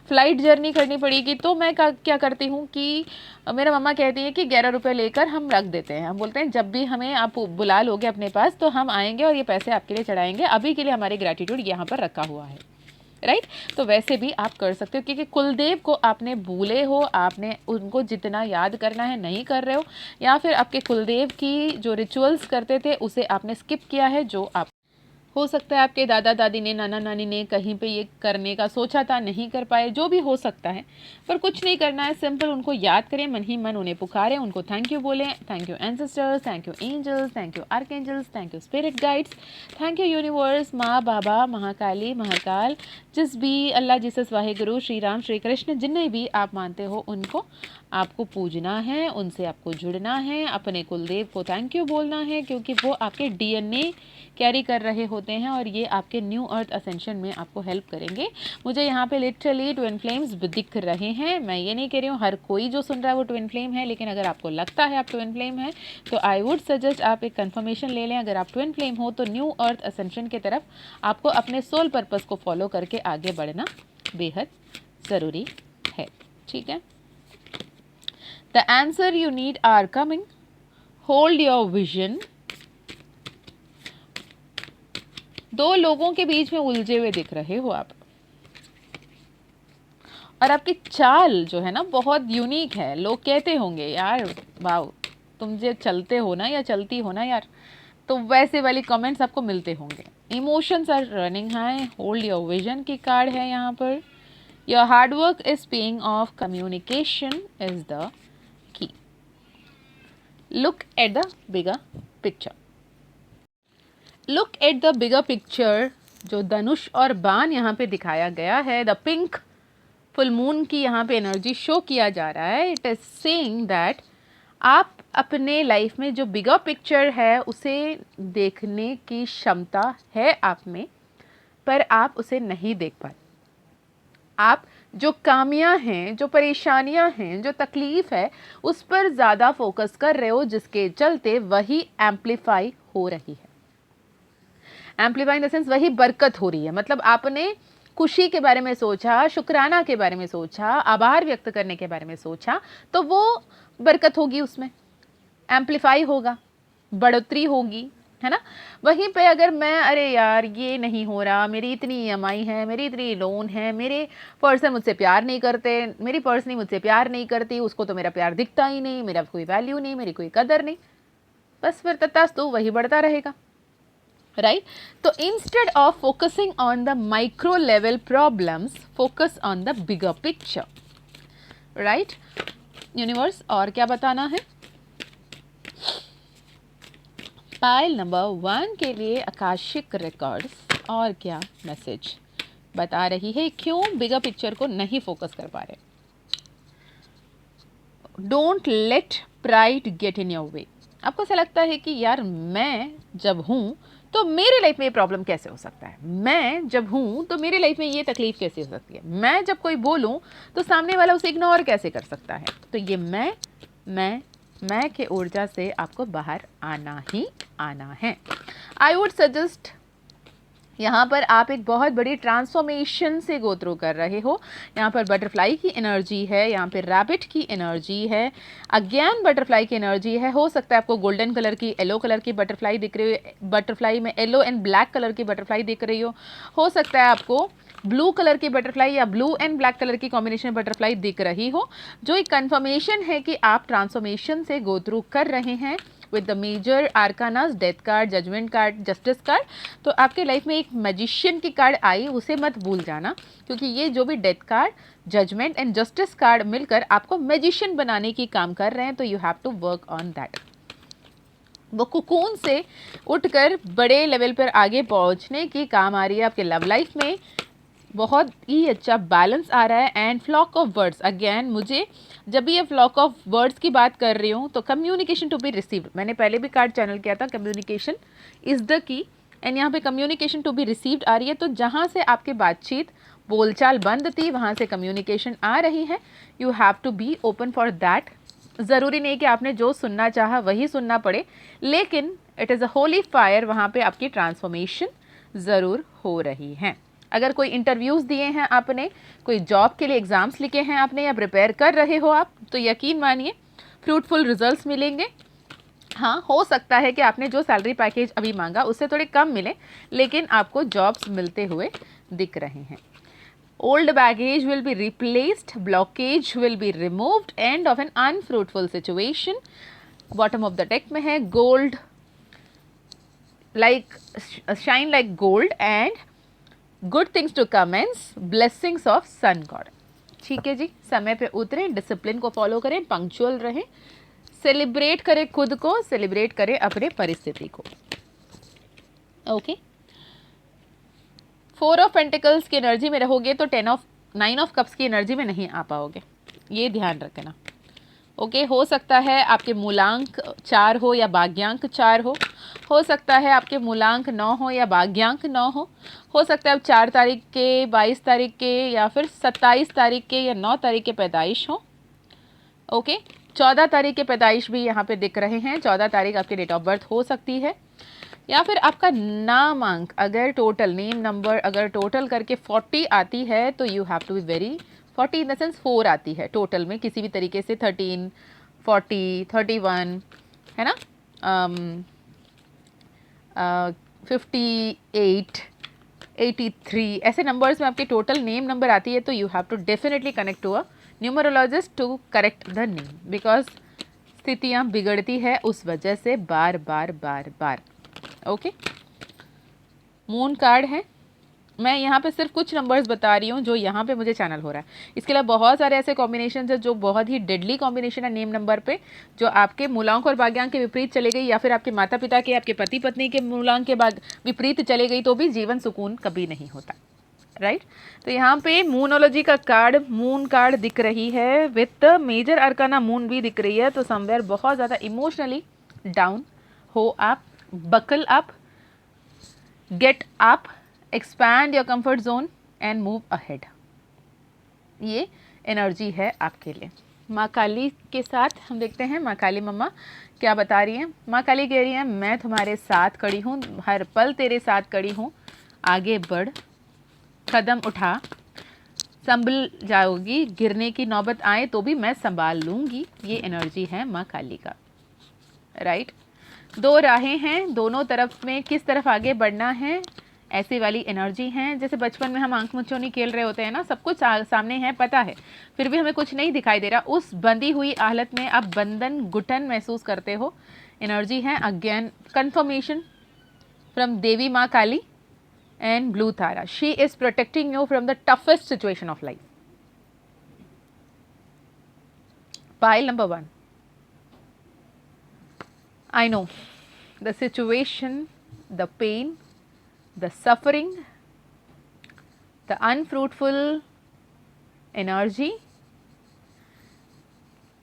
फ़्लाइट जर्नी करनी पड़ेगी, तो मैं क्या करती हूँ कि मेरा मम्मा कहती है कि 11 रुपये लेकर हम रख देते हैं। हम बोलते हैं जब भी हमें आप बुला लोगे अपने पास तो हम आएंगे और ये पैसे आपके लिए चढ़ाएंगे, अभी के लिए हमारी ग्रैटिट्यूड यहाँ पर रखा हुआ है, राइट। तो वैसे भी आप कर सकते हो क्योंकि कुलदेव को आपने भूले हो, आपने उनको जितना याद करना है नहीं कर रहे हो, या फिर आपके कुलदेव की जो रिचुअल्स करते थे उसे आपने स्किप किया है, जो आप हो सकता है आपके दादा दादी ने, नाना नानी ने कहीं पे ये करने का सोचा था, नहीं कर पाए, जो भी हो सकता है, पर कुछ नहीं करना है, सिंपल उनको याद करें, मन ही मन उन्हें पुकारें, उनको थैंक यू बोलें, thank you ancestors, thank you angels, thank you archangels, thank you spirit guides, thank you universe, माँ बाबा, महाकाली, महाकाल, जिस भी अल्लाह, जीसस, वाहेगुरु, श्री राम, श्री कृष्ण, जिन्हें भी आप मानते हो उनको आपको पूजना है, उनसे आपको जुड़ना है, अपने कुलदेव को थैंक यू बोलना है क्योंकि वो आपके डीएनए कैरी कर रहे होते हैं और ये आपके न्यू अर्थ असेंशन में आपको हेल्प करेंगे। मुझे यहाँ पे लिटरली ट्विन फ्लेम्स दिख रहे हैं। मैं ये नहीं कह रही हूँ हर कोई जो सुन रहा है वो ट्विन फ्लेम है, लेकिन अगर आपको लगता है आप ट्विन फ्लेम है तो आई वुड सजेस्ट आप एक कंफर्मेशन ले लें। अगर आप ट्विन फ्लेम हो तो न्यू अर्थ असेंशन की तरफ आपको अपने सोल पर्पस को फॉलो करके आगे बढ़ना बेहद ज़रूरी है, ठीक है। The answer you need are coming, hold your vision. दो लोगों के बीच में उलझे हुए दिख रहे हो आप, और आपकी चाल जो है ना बहुत यूनिक है। लोग कहते होंगे यार वाह तुम जो चलते हो ना या चलती हो ना यार, तो वैसे वाली कमेंट्स आपको मिलते होंगे। Emotions are running high, hold your vision की कार्ड है यहाँ पर। Your hard work is paying off, communication is the key. Look at the bigger picture, look at the bigger picture. जो धनुष और बाण यहाँ पे दिखाया गया है, द पिंक फुल मून की यहाँ पे एनर्जी शो किया जा रहा है। इट इज सेइंग दैट आप अपने लाइफ में जो बिगर पिक्चर है उसे देखने की क्षमता है आप में, पर आप उसे नहीं देख पाए। आप जो कामियां हैं, जो परेशानियां हैं, जो तकलीफ है उस पर ज़्यादा फोकस कर रहे हो, जिसके चलते वही एम्पलीफाई हो रही है। एम्पलीफाई इन द सेंस वही बरकत हो रही है। मतलब आपने खुशी के बारे में सोचा, शुक्राना के बारे में सोचा, आभार व्यक्त करने के बारे में सोचा, तो वो बरकत होगी, उसमें एम्पलीफाई होगा, बढ़ोतरी होगी, है ना। वहीं पे अगर मैं अरे यार ये नहीं हो रहा, मेरी इतनी ईएमआई है, मेरी इतनी लोन है, मेरे पर्सन मुझसे प्यार नहीं करते, मेरी पर्सन मुझसे प्यार नहीं करती, उसको तो मेरा प्यार दिखता ही नहीं, मेरा कोई वैल्यू नहीं, मेरी कोई कदर नहीं, बस फिर तथास्तु वही बढ़ता रहेगा, राइट। तो instead of focusing on the micro level problems, focus on the bigger picture, right. Universe और क्या बताना है? पाइल नंबर 1 के लिए आकाशिक रिकॉर्ड्स और क्या मैसेज बता रही है, क्यों बिगर पिक्चर को नहीं फोकस कर पा रहे? Don't let pride get in your way. आपको ऐसा लगता है कि यार मैं जब हूँ तो मेरे लाइफ में ये प्रॉब्लम कैसे हो सकता है, मैं जब हूँ तो मेरी लाइफ में ये तकलीफ कैसे हो सकती है, मैं जब कोई बोलूँ तो सामने वाला उसे इग्नोर कैसे कर सकता है। तो ये मैं के ऊर्जा से आपको बाहर आना ही आना है। आई वुड सजेस्ट, यहाँ पर आप एक बहुत बड़ी ट्रांसफॉर्मेशन से गो थ्रू कर रहे हो। यहाँ पर बटरफ्लाई की एनर्जी है, यहाँ पर रैबिट की एनर्जी है, अगेन बटरफ्लाई की एनर्जी है। हो सकता है आपको गोल्डन कलर की, येलो कलर की बटरफ्लाई दिख रही हो, बटरफ्लाई में येलो एंड ब्लैक कलर की बटरफ्लाई दिख रही हो सकता है आपको ब्लू कलर की बटरफ्लाई या ब्लू एंड ब्लैक कलर की कॉम्बिनेशन बटरफ्लाई दिख रही हो, जो एक कन्फर्मेशन है कि आप ट्रांसफॉर्मेशन से गो थ्रू कर रहे हैं with the major arcanas, death card, judgement card, justice card. तो आपके लाइफ में एक मैजिशियन की कार्ड आई, उसे मत भूल जाना, क्योंकि ये जो भी death card, judgement and justice card मिलकर आपको मैजिशियन बनाने की काम कर रहे हैं। तो you have to work on that. वो कुकून से उठकर बड़े लेवल पर आगे पहुंचने की काम आ रही है। आपके लव लाइफ में बहुत ही अच्छा बैलेंस आ रहा है। And flock of words, again मुझे जब भी ये फ्लॉक ऑफ वर्ड्स की बात कर रही हूँ तो कम्युनिकेशन टू बी रिसीव्ड, मैंने पहले भी कार्ड चैनल किया था, communication is the key. And यहाँ पे कम्युनिकेशन टू बी रिसीव्ड आ रही है, तो जहाँ से आपकी बातचीत बोलचाल बंद थी वहाँ से कम्युनिकेशन आ रही है। You have to be open for that. ज़रूरी नहीं कि आपने जो सुनना चाहा वही सुनना पड़े, लेकिन it is a Holi fire, वहाँ पे आपकी ट्रांसफॉर्मेशन ज़रूर हो रही है। अगर कोई इंटरव्यूज़ दिए हैं आपने, कोई जॉब के लिए एग्ज़ाम्स लिखे हैं आपने या प्रिपेयर कर रहे हो आप, तो यकीन मानिए फ्रूटफुल रिजल्ट्स मिलेंगे। हाँ, हो सकता है कि आपने जो सैलरी पैकेज अभी मांगा उससे थोड़े कम मिले, लेकिन आपको जॉब्स मिलते हुए दिख रहे हैं। Old baggage will be replaced, blockage will be removed, end of an unfruitful situation. Bottom of the deck में है gold like shine like gold and good things to commence, blessings of sun god. ठीक है जी, समय पे उतरें, डिसिप्लिन को फॉलो करें, पंक्चुअल रहें, सेलिब्रेट करें खुद को, सेलिब्रेट करें अपने परिस्थिति को। ओके, 4 ऑफ पेंटिकल्स की एनर्जी में रहोगे तो 9 ऑफ कप्स की एनर्जी में नहीं आ पाओगे, ये ध्यान रखना। ओके, हो सकता है आपके मूलांक 4 हो या भाग्यांक 4 हो सकता है आपके मूलांक 9 हो या भाग्यांक 9 हो सकता है आप 4 तारीख के, 22 तारीख के या फिर 27 तारीख के या 9 तारीख के पैदाइश हो। ओके, 14 तारीख के पैदाइश भी यहाँ पे दिख रहे हैं, 14 तारीख आपकी डेट ऑफ बर्थ हो सकती है। या फिर आपका नामांक अगर टोटल नेम नंबर अगर टोटल करके 40 आती है तो you have to be very, 40 in the sense 4 आती है टोटल में किसी भी तरीके से, 13, 40, 31 है ना, 58, 83 ऐसे नंबर्स में आपके टोटल नेम नंबर आती है, तो you have to definitely connect to a numerologist to correct the name, because स्थितियाँ बिगड़ती है उस वजह से बार बार बार बार। ओके, मून कार्ड है, मैं यहाँ पे सिर्फ कुछ नंबर्स बता रही हूँ जो यहाँ पे मुझे चैनल हो रहा है। इसके अलावा बहुत सारे ऐसे कॉम्बिनेशन है जो बहुत ही डेडली कॉम्बिनेशन है नेम नंबर पे, जो आपके मूलांक और भाग्यांक के विपरीत चले गई, या फिर आपके माता पिता के, आपके पति पत्नी के मूलांक के विपरीत चले गई, तो भी जीवन सुकून कभी नहीं होता, राइट। तो यहाँ पे मूनोलॉजी का कार्ड, मून कार्ड दिख रही है विथ मेजर अर्काना मून भी दिख रही है, तो समवेयर बहुत ज़्यादा इमोशनली डाउन हो आप, buckle up, get up, expand your comfort zone and move ahead, ये एनर्जी है आपके लिए। माँ काली के साथ हम देखते हैं माँ काली मम्मा क्या बता रही हैं। माँ काली कह रही हैं, मैं तुम्हारे साथ खड़ी हूँ, हर पल तेरे साथ खड़ी हूँ, आगे बढ़, कदम उठा, संभल जाओगी, गिरने की नौबत आए तो भी मैं संभाल लूँगी, ये एनर्जी है माँ काली का, राइट। 2 राहें हैं, दोनों तरफ में किस तरफ आगे बढ़ना है, ऐसी वाली एनर्जी हैं। जैसे बचपन में हम आंख मुचौनी खेल रहे होते हैं ना, सब कुछ सामने है, पता है, फिर भी हमें कुछ नहीं दिखाई दे रहा, उस बंधी हुई हालत में आप बंधन घुटन महसूस करते हो, एनर्जी है अगेन कंफर्मेशन फ्रॉम देवी माँ काली and blue Tara. She is protecting you from the toughest situation of life. Pile number 1. I know the situation, the pain, the suffering, the unfruitful energy,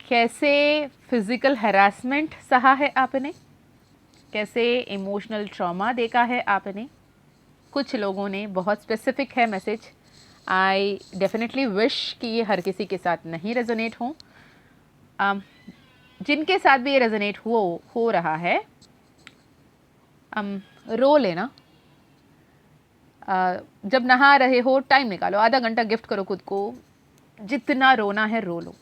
कैसे फिजिकल हरासमेंट सहा है आपने, कैसे इमोशनल ट्रॉमा देखा है आपने। कुछ लोगों ने, बहुत स्पेसिफिक है मैसेज, आई डेफिनेटली विश कि ये हर किसी के साथ नहीं रेजोनेट हो। जिनके साथ भी ये रेजोनेट हो रहा है, रो लेना। जब नहा रहे हो टाइम निकालो, आधा घंटा गिफ्ट करो खुद को, जितना रोना है रो लो।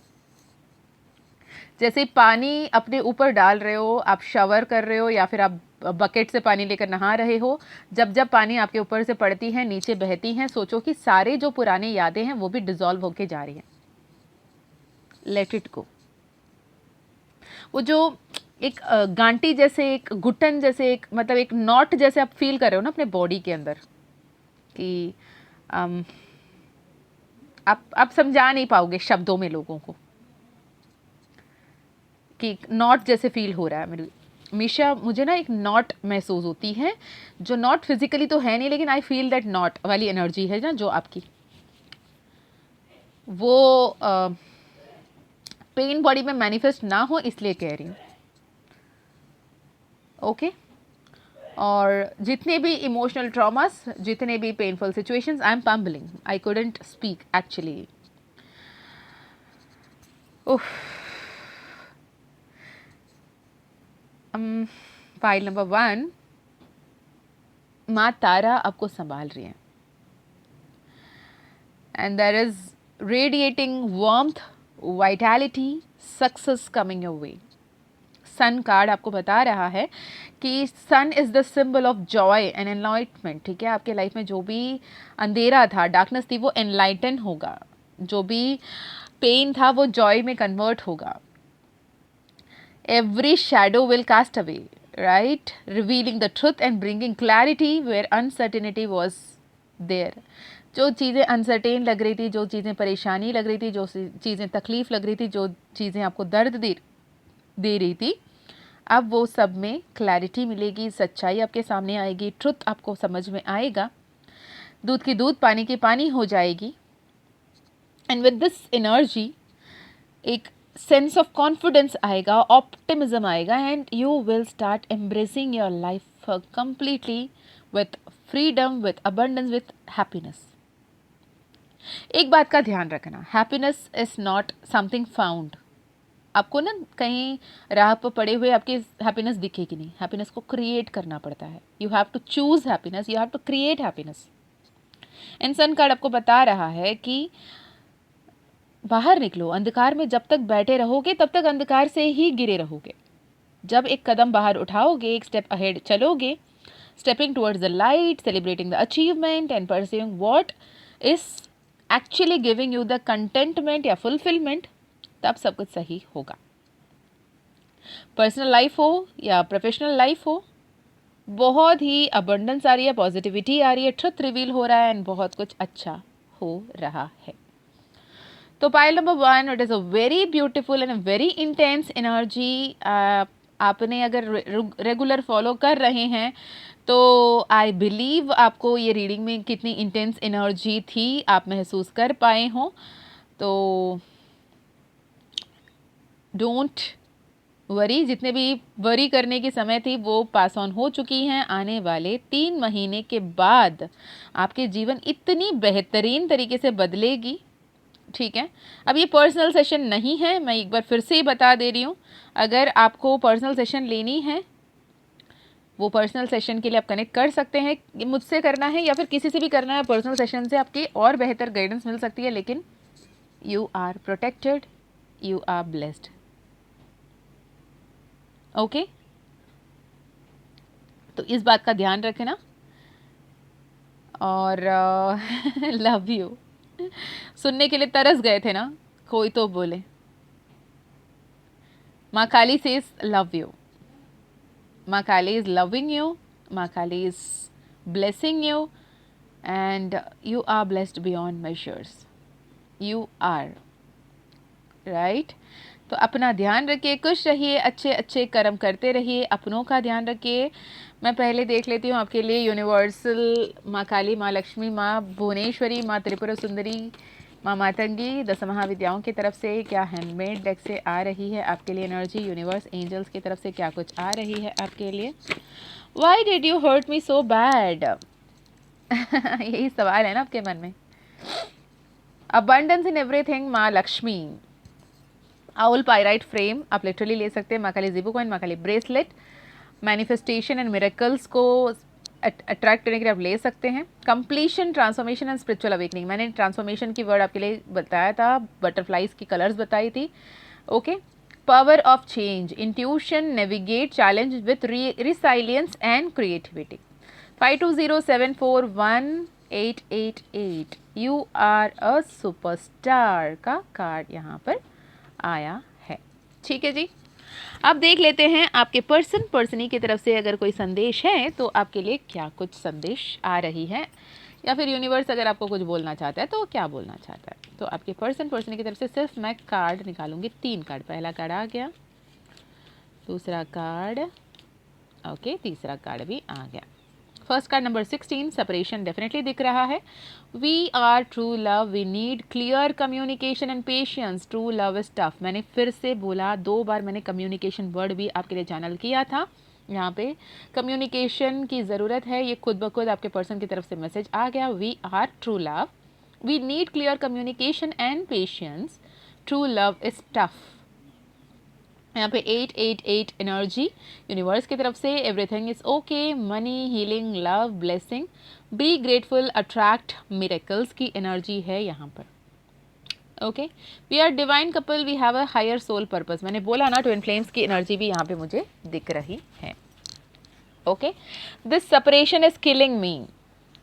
जैसे पानी अपने ऊपर डाल रहे हो, आप शावर कर रहे हो या फिर आप बकेट से पानी लेकर नहा रहे हो, जब जब पानी आपके ऊपर से पड़ती है, नीचे बहती हैं, सोचो कि सारे जो पुरानी यादें हैं वो भी डिसॉल्व होके जा रही हैं। Let it go. वो जो एक गांटी जैसे, एक घुटन जैसे, एक मतलब एक नॉट जैसे आप फील कर रहे हो ना अपने बॉडी के अंदर, कि आप समझा नहीं पाओगे शब्दों में लोगों को, कि नॉट जैसे फील हो रहा है मेरी हमेशा। मुझे ना एक नॉट महसूस होती है, जो नॉट फिजिकली तो है नहीं, लेकिन आई फील दैट नॉट वाली एनर्जी है ना जो आपकी, वो पेन बॉडी में मैनिफेस्ट ना हो इसलिए कह रही हूँ। ओके। और जितने भी इमोशनल ट्रॉमास, जितने भी painful situations, I am fumbling, I couldn't speak actually. Pile number 1, माँ तारा आपको संभाल रही है, and there is radiating warmth, vitality, success coming your way. Sun card आपको बता रहा है कि sun is the symbol of joy and enlightenment. ठीक है, आपके लाइफ में जो भी अंधेरा था, डार्कनेस थी, वो एनलाइटन होगा। जो भी पेन था वो जॉय में कन्वर्ट होगा। Every shadow will cast away, right? Revealing the truth and bringing clarity where uncertainty was there. जो चीज़ें अनसर्टेन लग रही थी, जो चीज़ें परेशानी लग रही थी, जो चीज़ें तकलीफ़ लग रही थी, जो चीज़ें आपको दर्द दे रही थी, अब वो सब में क्लैरिटी मिलेगी, सच्चाई आपके सामने आएगी, ट्रुथ आपको समझ में आएगा, दूध की दूध, पानी की पानी हो जाएगी। एंड विद दिस एनर्जी एक सेंस ऑफ कॉन्फिडेंस आएगा, ऑप्टिमिज्म आएगा, and you will start embracing your life completely with freedom, with abundance, with happiness. एक बात का ध्यान रखना, happiness is not something found. आपको ना कहीं राह पर पड़े हुए आपकी हैप्पीनेस दिखेगी नहीं। हैप्पीनेस को क्रिएट करना पड़ता है। You have to choose happiness, you have to create happiness. And sun card आपको बता रहा है कि बाहर निकलो, अंधकार में जब तक बैठे रहोगे तब तक अंधकार से ही गिरे रहोगे। जब एक कदम बाहर उठाओगे, एक स्टेप अहेड चलोगे, stepping towards the light, celebrating the achievement and pursuing what is actually giving you the contentment या फुलफिलमेंट, तब सब कुछ सही होगा। पर्सनल लाइफ हो या प्रोफेशनल लाइफ हो, बहुत ही अबंडेंस आ रही है, पॉजिटिविटी आ रही है, ट्रुथ रिवील हो रहा है एंड बहुत कुछ अच्छा हो रहा है। तो pile number 1, it is a very beautiful and very intense energy. आपने अगर रेगुलर फॉलो कर रहे हैं तो आई बिलीव आपको ये रीडिंग में कितनी इंटेंस एनर्जी थी आप महसूस कर पाए हों। तो डोंट वरी, जितने भी वरी करने की समय थी वो पास ऑन हो चुकी हैं। आने वाले 3 महीने के बाद आपके जीवन इतनी बेहतरीन तरीके से बदलेगी। ठीक है, अब ये पर्सनल सेशन नहीं है, मैं एक बार फिर से ही बता दे रही हूँ। अगर आपको पर्सनल सेशन लेनी है, वो पर्सनल सेशन के लिए आप कनेक्ट कर सकते हैं। मुझसे करना है या फिर किसी से भी करना है, पर्सनल सेशन से आपकी और बेहतर गाइडेंस मिल सकती है। लेकिन you are protected, you are blessed. Okay, तो इस बात का ध्यान रखना और लव यू। सुनने के लिए तरस गए थे ना, कोई तो बोले। माँ काली सेज लव यू, माँ काली इज लविंग यू, माँ Kali is blessing you and you are blessed beyond measures. You are right. तो अपना ध्यान रखिए, खुश रहिए, अच्छे अच्छे कर्म करते रहिए, अपनों का ध्यान रखिए। मैं पहले देख लेती हूँ आपके लिए यूनिवर्सल माँ काली, माँ लक्ष्मी, माँ भुवनेश्वरी, माँ त्रिपुरा सुंदरी, माँ मातंगी, 10 महाविद्याओं की तरफ से क्या हैंडमेड डेक से आ रही है आपके लिए एनर्जी, यूनिवर्स एंजल्स की तरफ से क्या कुछ आ रही है आपके लिए। Why did you hurt me so bad? यही सवाल है ना आपके मन में. अबंडेंस इन एवरीथिंग, माँ लक्ष्मी. आउल पायराइट फ्रेम आप लिटरली ले सकते हैं. Mahakali zibu coin, Mahakali bracelet, manifestation and miracles को अट्रैक्ट करने के लिए आप ले सकते हैं. Completion, transformation and spiritual awakening. मैंने ट्रांसफॉर्मेशन की वर्ड आपके लिए बताया था, बटरफ्लाइज की कलर्स बताई थी. Okay. Power of change, intuition, navigate challenge with resilience and creativity. 5207418888 you are a superstar का कार्ड यहाँ पर आया है. ठीक है जी. अब देख लेते हैं आपके पर्सनी की तरफ से अगर कोई संदेश है तो आपके लिए क्या कुछ संदेश आ रही है, या फिर यूनिवर्स अगर आपको कुछ बोलना चाहता है तो वो क्या बोलना चाहता है. तो आपके पर्सनी की तरफ से सिर्फ मैं कार्ड निकालूंगी. 3 कार्ड. पहला कार्ड आ गया, दूसरा कार्ड, ओके, तीसरा कार्ड भी आ गया. First card number 16, separation definitely दिख रहा है. We are true love, we need clear communication and patience. True love is tough. मैंने फिर से बोला, 2 बार मैंने कम्युनिकेशन वर्ड भी आपके लिए चैनल किया था. यहाँ पे कम्युनिकेशन की ज़रूरत है. ये खुद ब खुद आपके पर्सन की तरफ से मैसेज आ गया. We are true love, we need clear communication and patience. True love is tough. यहाँ पे 888 एनर्जी यूनिवर्स की तरफ से. Everything is okay, money, healing, love, blessing, be grateful, attract miracles की एनर्जी है यहाँ पर. Okay. We are divine couple, we have a higher soul purpose. मैंने बोला ना, ट्विन फ्लेम्स की एनर्जी भी यहाँ पे मुझे दिख रही है. Okay. This separation is killing me,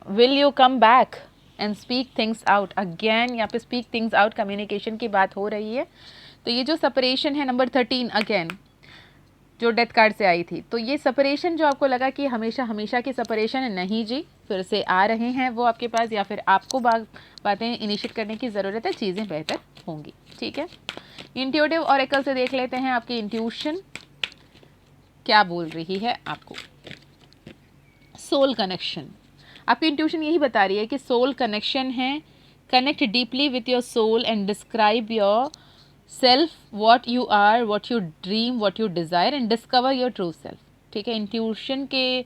will you come back and speak things out. Again यहाँ पे स्पीक थिंग्स आउट, कम्युनिकेशन की बात हो रही है. तो ये जो सेपरेशन है नंबर 13, अगेन जो डेथ कार्ड से आई थी, तो ये सेपरेशन जो आपको लगा कि हमेशा हमेशा की सेपरेशन है, नहीं जी, फिर से आ रहे हैं वो आपके पास, या फिर आपको बातें इनिशिएट करने की ज़रूरत है, चीज़ें बेहतर होंगी. ठीक है. इंट्यूटिव ऑरेकल से देख लेते हैं आपकी इंट्यूशन क्या बोल रही है आपको. Soul connection. आपकी इंट्यूशन यही बता रही है कि सोल कनेक्शन है. Connect deeply with your soul and describe yourself, what you are, what you dream, what you desire and discover your true self. ठीक है. इंट्यूशन के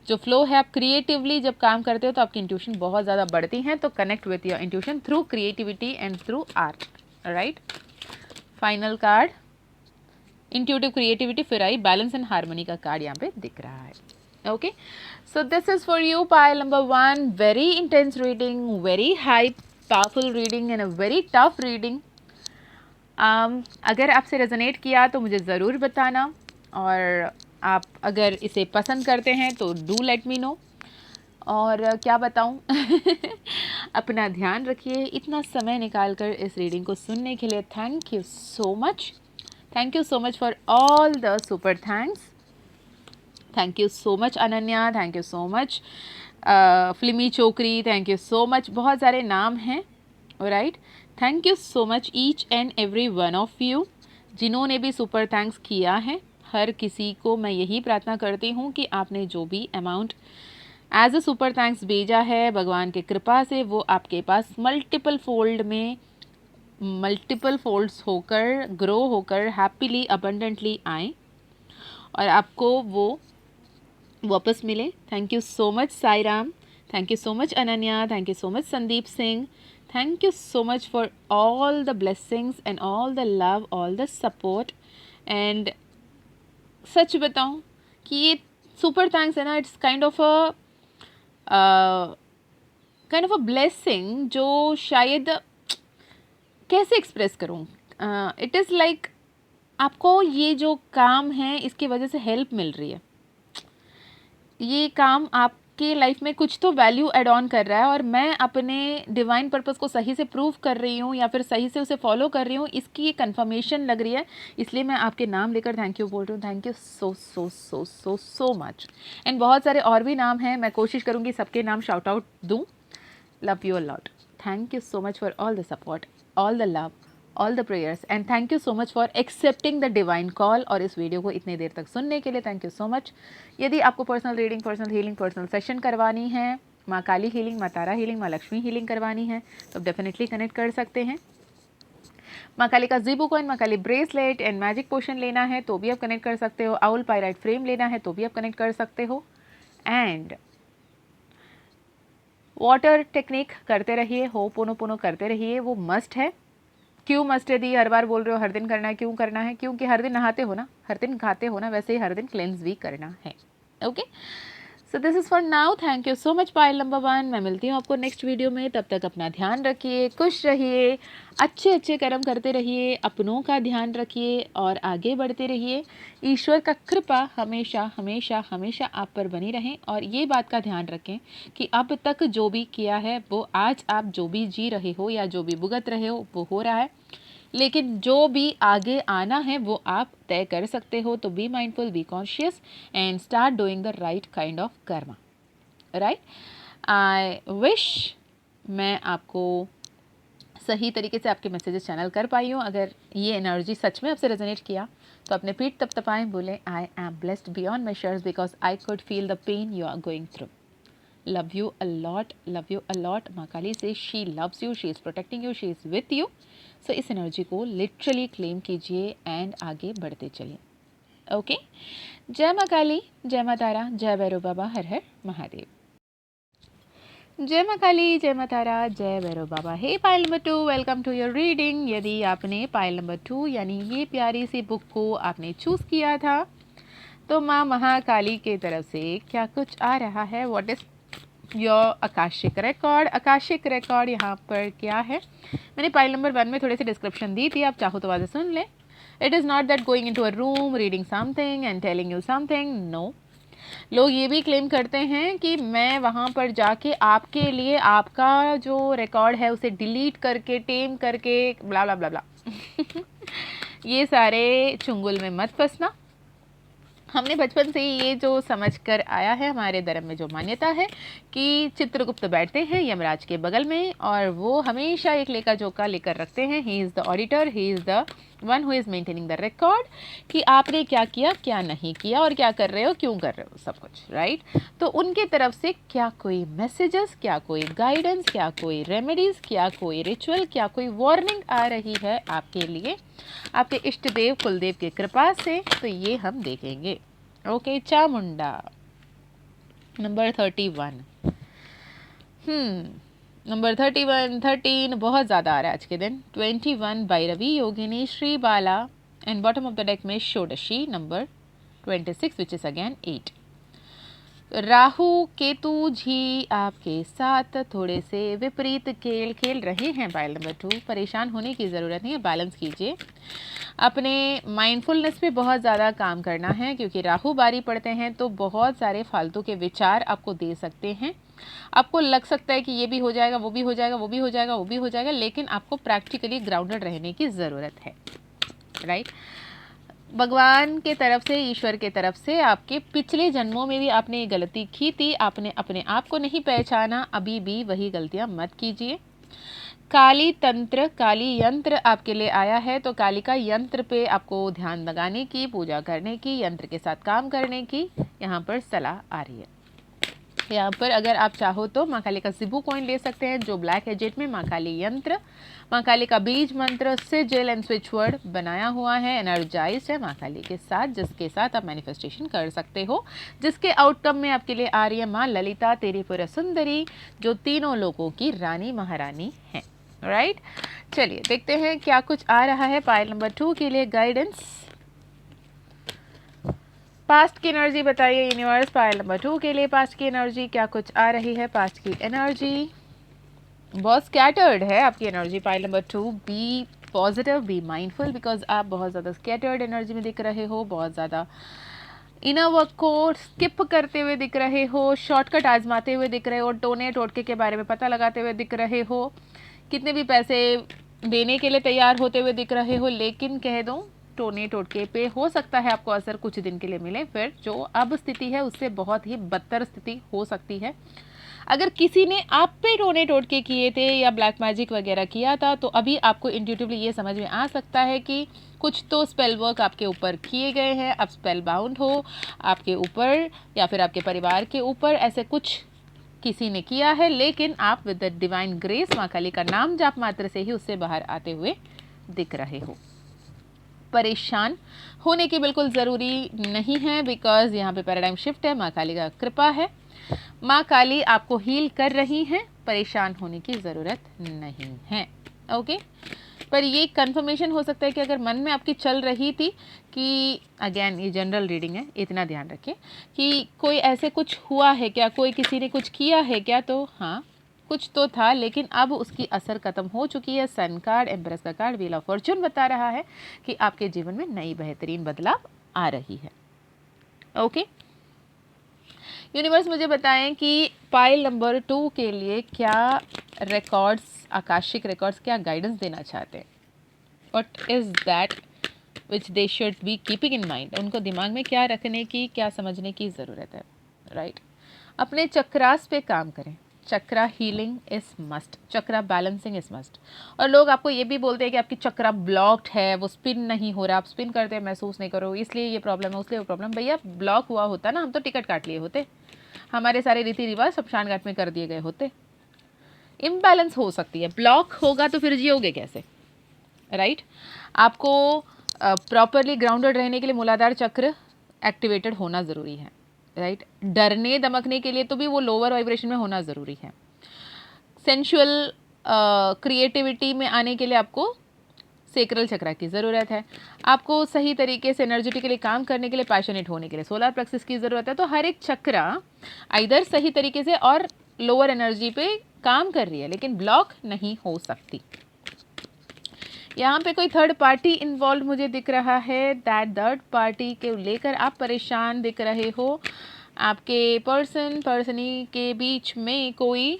जो फ्लो है, आप क्रिएटिवली जब काम करते हो तो आपकी इंट्यूशन बहुत ज़्यादा बढ़ती हैं. तो connect with your intuition through creativity and through art. Right. Final card intuitive creativity, फिर आई बैलेंस एंड हार्मनी का कार्ड यहाँ पे दिख रहा है. Okay. So this is for you pile number 1. Very intense reading, very high powerful reading and a very tough reading. अगर आपसे रेजोनेट किया तो मुझे ज़रूर बताना, और आप अगर इसे पसंद करते हैं तो डू लेट मी नो. और क्या बताऊं, अपना ध्यान रखिए. इतना समय निकाल कर इस रीडिंग को सुनने के लिए thank you so much. Thank you so much for all the super thanks. Thank you so much Ananya, thank you so much फिल्मी चोकरी, थैंक यू सो मच. बहुत सारे नाम हैं. Right. Thank you so much each and every one of you जिन्होंने भी सुपर थैंक्स किया है. हर किसी को मैं यही प्रार्थना करती हूँ कि आपने जो भी amount as a super thanks भेजा है, भगवान की कृपा से वो आपके पास मल्टीपल फोल्ड में, मल्टीपल फोल्ड्स होकर, ग्रो होकर हैप्पीली अबंडेंटली आए और आपको वो वापस मिले. Thank you so much Sai Ram. Thank you so much Ananya. Thank you so much Sandeep Singh. Thank you so much for all the blessings and all the love, all the support. And सच बताऊं कि ये सुपर थैंक्स है ना, it's kind of a blessing जो शायद कैसे एक्सप्रेस करूं. इट इज़ लाइक आपको ये जो काम है इसकी वजह से हेल्प मिल रही है. ये काम आपके लाइफ में कुछ तो वैल्यू एड ऑन कर रहा है, और मैं अपने डिवाइन पर्पस को सही से प्रूव कर रही हूँ या फिर सही से उसे फॉलो कर रही हूँ, इसकी ये कन्फर्मेशन लग रही है. इसलिए मैं आपके नाम लेकर थैंक यू बोल रही हूँ. Thank you so so so so so much. And बहुत सारे और भी नाम हैं, मैं कोशिश करूँगी सबके नाम शाउट आउट दूँ. Love you a lot. Thank you so much for all the support, all the love, all the prayers, and thank you so much for accepting the divine call. और इस वीडियो को इतनी देर तक सुनने के लिए थैंक यू सो मच. यदि आपको personal reading, personal healing, personal session करवानी है, माँ काली हीलिंग, माँ तारा हीलिंग, माँ लक्ष्मी हीलिंग करवानी है, तो डेफिनेटली कनेक्ट कर सकते हैं. माँ काली का ज़ीबू कॉइन, माँ काली ब्रेसलेट एंड मैजिक पोशन लेना है तो भी आप कनेक्ट कर सकते हो. आउल पायराइट फ्रेम लेना है तो भी आप कनेक्ट कर सकते हो. एंड वाटर टेक्निक करते रहिए, होपोनोपोनो करते रहिए, वो मस्ट है। क्यों मस्ट है दी, हर बार बोल रहे हो हर दिन करना है, क्यों करना है? क्योंकि हर दिन नहाते हो ना, हर दिन खाते हो ना, वैसे ही हर दिन क्लेंस भी करना है। Okay, so this is for now. Thank you so much Payal number 1। मैं मिलती हूँ आपको नेक्स्ट वीडियो में। तब तक अपना ध्यान रखिए, खुश रहिए, अच्छे अच्छे कर्म करते रहिए, अपनों का ध्यान रखिए और आगे बढ़ते रहिए। ईश्वर का कृपा हमेशा हमेशा हमेशा आप पर बनी रहें। और ये बात का ध्यान रखें कि अब तक जो भी किया है वो आज आप जो भी जी रहे हो या जो भी भुगत रहे हो वो हो रहा है, लेकिन जो भी आगे आना है वो आप तय कर सकते हो। तो be mindful, be conscious and start doing the right kind of Karma, right. I wish मैं आपको सही तरीके से आपके मैसेजेस चैनल कर पाई हूँ। अगर ये एनर्जी सच में आपसे रेजोनेट किया तो अपने पीठ तपतपाएं, बोले I am blessed beyond my shares because I could feel the pain you are going through. Love you a lot, love you a lot. माँ काली से she loves you, she is protecting you, she is with you. So इस एनर्जी को लिटरली क्लेम कीजिए एंड आगे बढ़ते चलिए। ओके, जय माँ काली, जय माँ तारा, जय भैरव बाबा, हर हर महादेव। जय माँ काली, जय माँ तारा, जय Bhairav Baba. Hey pile number 2, welcome to your reading. यदि आपने पाइल नंबर 2 यानी ये प्यारी सी बुक को आपने चूज़ किया था तो माँ महाकाली के तरफ से क्या कुछ आ रहा है, what is your Akashic record. Akashic record यहाँ पर क्या है, मैंने पाइल नंबर 1 में थोड़ी सी डिस्क्रिप्शन दी थी, आप चाहो तो वहाँ से सुन लें। It is not that going into a room reading something and telling you something, no. लोग ये भी क्लेम करते हैं कि मैं वहाँ पर जाके आपके लिए आपका जो रिकॉर्ड है उसे डिलीट करके, टेम करके, ब्ला ब्ला ब्ला ब्ला ये सारे चुंगल में मत फंसना। हमने बचपन से ये जो समझ कर आया है, हमारे धर्म में जो मान्यता है कि चित्रगुप्त बैठते हैं यमराज के बगल में और वो हमेशा एक लेखा जोखा लेकर रखते हैं। He is the auditor, he is the one who is maintaining the record कि आपने क्या किया, क्या नहीं किया और क्या कर रहे हो, क्यों कर रहे हो, सब कुछ, राइट। तो उनके तरफ से क्या कोई मैसेजेस, क्या कोई गाइडेंस, क्या कोई रेमेडीज़, क्या कोई रिचुअल, क्या कोई वार्निंग आ रही है आपके लिए आपके इष्ट देव कुलदेव की कृपा से, तो ये हम देखेंगे। Okay, Chamunda number 31। नंबर 31, 13 बहुत ज़्यादा आ रहा है आज के दिन। 21 Bhairavi Yogini Shri Bala and bottom of the deck में Shodashi number 26 which is again 8। Rahu Ketu ji आपके साथ थोड़े से विपरीत खेल खेल रहे हैं। पाइल नंबर 2, परेशान होने की ज़रूरत नहीं है, बैलेंस कीजिए। अपने माइंडफुलनेस पे बहुत ज़्यादा काम करना है क्योंकि राहु बारी पड़ते हैं तो बहुत सारे फालतू के विचार आपको दे सकते हैं। आपको लग सकता है कि ये भी हो जाएगा, वो भी हो जाएगा, वो भी हो जाएगा, वो भी हो जाएगा, लेकिन आपको प्रैक्टिकली ग्राउंडेड रहने की ज़रूरत है, राइट। भगवान के तरफ से, ईश्वर के तरफ से आपके पिछले जन्मों में भी आपने गलती की थी, आपने अपने आप को नहीं पहचाना, अभी भी वही गलतियां मत कीजिए। काली तंत्र, काली यंत्र आपके लिए आया है, तो काली का यंत्र पे आपको ध्यान लगाने की, पूजा करने की, यंत्र के साथ काम करने की यहाँ पर सलाह आ रही है। यहाँ पर अगर आप चाहो तो माँ काली का सिबू कॉइन ले सकते हैं जो ब्लैक है, जेट में माँ काली यंत्र, माँ काली का बीज मंत्र सिजिल एंड स्विच वर्ड बनाया हुआ है, एनर्जाइज्ड है माँ काली के साथ, जिसके साथ आप मैनिफेस्टेशन कर सकते हो, जिसके आउटकम में आपके लिए आ रही है माँ ललिता त्रिपुरा सुंदरी, जो तीनों लोगों की रानी महारानी है, राइट। चलिए देखते हैं क्या कुछ आ रहा है पाइल नंबर 2 के लिए गाइडेंस। पास्ट की एनर्जी बताइए यूनिवर्स, पाइल नंबर 2 के लिए पास्ट की एनर्जी क्या कुछ आ रही है। पास्ट की एनर्जी बहुत स्कैटर्ड है आपकी energy pile number 2। Be positive, be mindful, because आप बहुत ज़्यादा स्कैटर्ड एनर्जी में दिख रहे हो, बहुत ज़्यादा इनर वर्क को स्किप करते हुए दिख रहे हो, शॉर्टकट आजमाते हुए दिख रहे हो, टोने टोटके के बारे में पता लगाते हुए दिख रहे हो, कितने भी पैसे देने के लिए तैयार होते हुए दिख रहे हो, लेकिन कह दूँ टोने टोटके पे हो सकता है आपको असर कुछ दिन के लिए मिले, फिर जो अब स्थिति है उससे बहुत ही बदतर स्थिति हो सकती है। अगर किसी ने आप पे टोने टोटके किए थे या ब्लैक मैजिक वगैरह किया था तो अभी आपको इंट्यूटिवली ये समझ में आ सकता है कि कुछ तो स्पेल वर्क आपके ऊपर किए गए हैं, आप स्पेल बाउंड हो, आपके ऊपर या फिर आपके परिवार के ऊपर ऐसे कुछ किसी ने किया है, लेकिन आप विद द डिवाइन ग्रेस माँ काली का नाम जाप मात्र से ही उससे बाहर आते हुए दिख रहे हो। परेशान होने की बिल्कुल ज़रूरी नहीं है, बिकॉज यहाँ पे पैराडाइम शिफ्ट है, माँ काली का कृपा है, माँ काली आपको हील कर रही हैं, परेशान होने की ज़रूरत नहीं है। ओके पर ये कंफर्मेशन हो सकता है कि अगर मन में आपकी चल रही थी कि, अगेन ये जनरल रीडिंग है, इतना ध्यान रखें कि कोई ऐसे कुछ हुआ है क्या, कोई किसी ने कुछ किया है क्या, तो हाँ कुछ तो था, लेकिन अब उसकी असर खत्म हो चुकी है। सन कार्ड, एम्प्रेस का कार्ड, व्हील ऑफ फॉर्चून बता रहा है कि आपके जीवन में नई बेहतरीन बदलाव आ रही है। ओके यूनिवर्स मुझे बताएं कि पाइल नंबर 2 के लिए क्या रिकॉर्ड्स, आकाशिक रिकॉर्ड्स क्या गाइडेंस देना चाहते हैं। What is that which they should be keeping in mind, उनको दिमाग में क्या रखने की, क्या समझने की ज़रूरत है। राइट अपने चक्रास पे काम करें, chakra healing is must, chakra balancing is must. और लोग आपको ये भी बोलते हैं कि आपकी चक्रा ब्लॉक्ड है, वो स्पिन नहीं हो रहा, आप स्पिन करते हैं महसूस नहीं करो, इसलिए ये प्रॉब्लम है, उसलिए वो प्रॉब्लम। भैया ब्लॉक हुआ होता ना, हम तो टिकट काट लिए होते, हमारे सारे रीति रिवाज शमशान घाट में कर दिए गए होते। इम्बैलेंस हो सकती है, ब्लॉक होगा तो फिर जियोगे कैसे। राइट आपको प्रॉपरली ग्राउंडेड रहने के लिए मूलाधार चक्र एक्टिवेटेड होना ज़रूरी है। राइट डरने धमकने के लिए तो भी वो लोअर वाइब्रेशन में होना ज़रूरी है। सेंशुअल क्रिएटिविटी में आने के लिए आपको सेक्रल चक्रा की ज़रूरत है। आपको सही तरीके से एनर्जेटिकली काम करने के लिए, पैशनेट होने के लिए सोलर प्लेक्सस की ज़रूरत है। तो हर एक चक्रा इधर सही तरीके से और लोअर एनर्जी पे काम कर रही है, लेकिन ब्लॉक नहीं हो सकती। यहाँ पे कोई थर्ड पार्टी इन्वॉल्व मुझे दिख रहा है, दैट थर्ड पार्टी के लेकर आप परेशान दिख रहे हो। आपके पर्सनी के बीच में कोई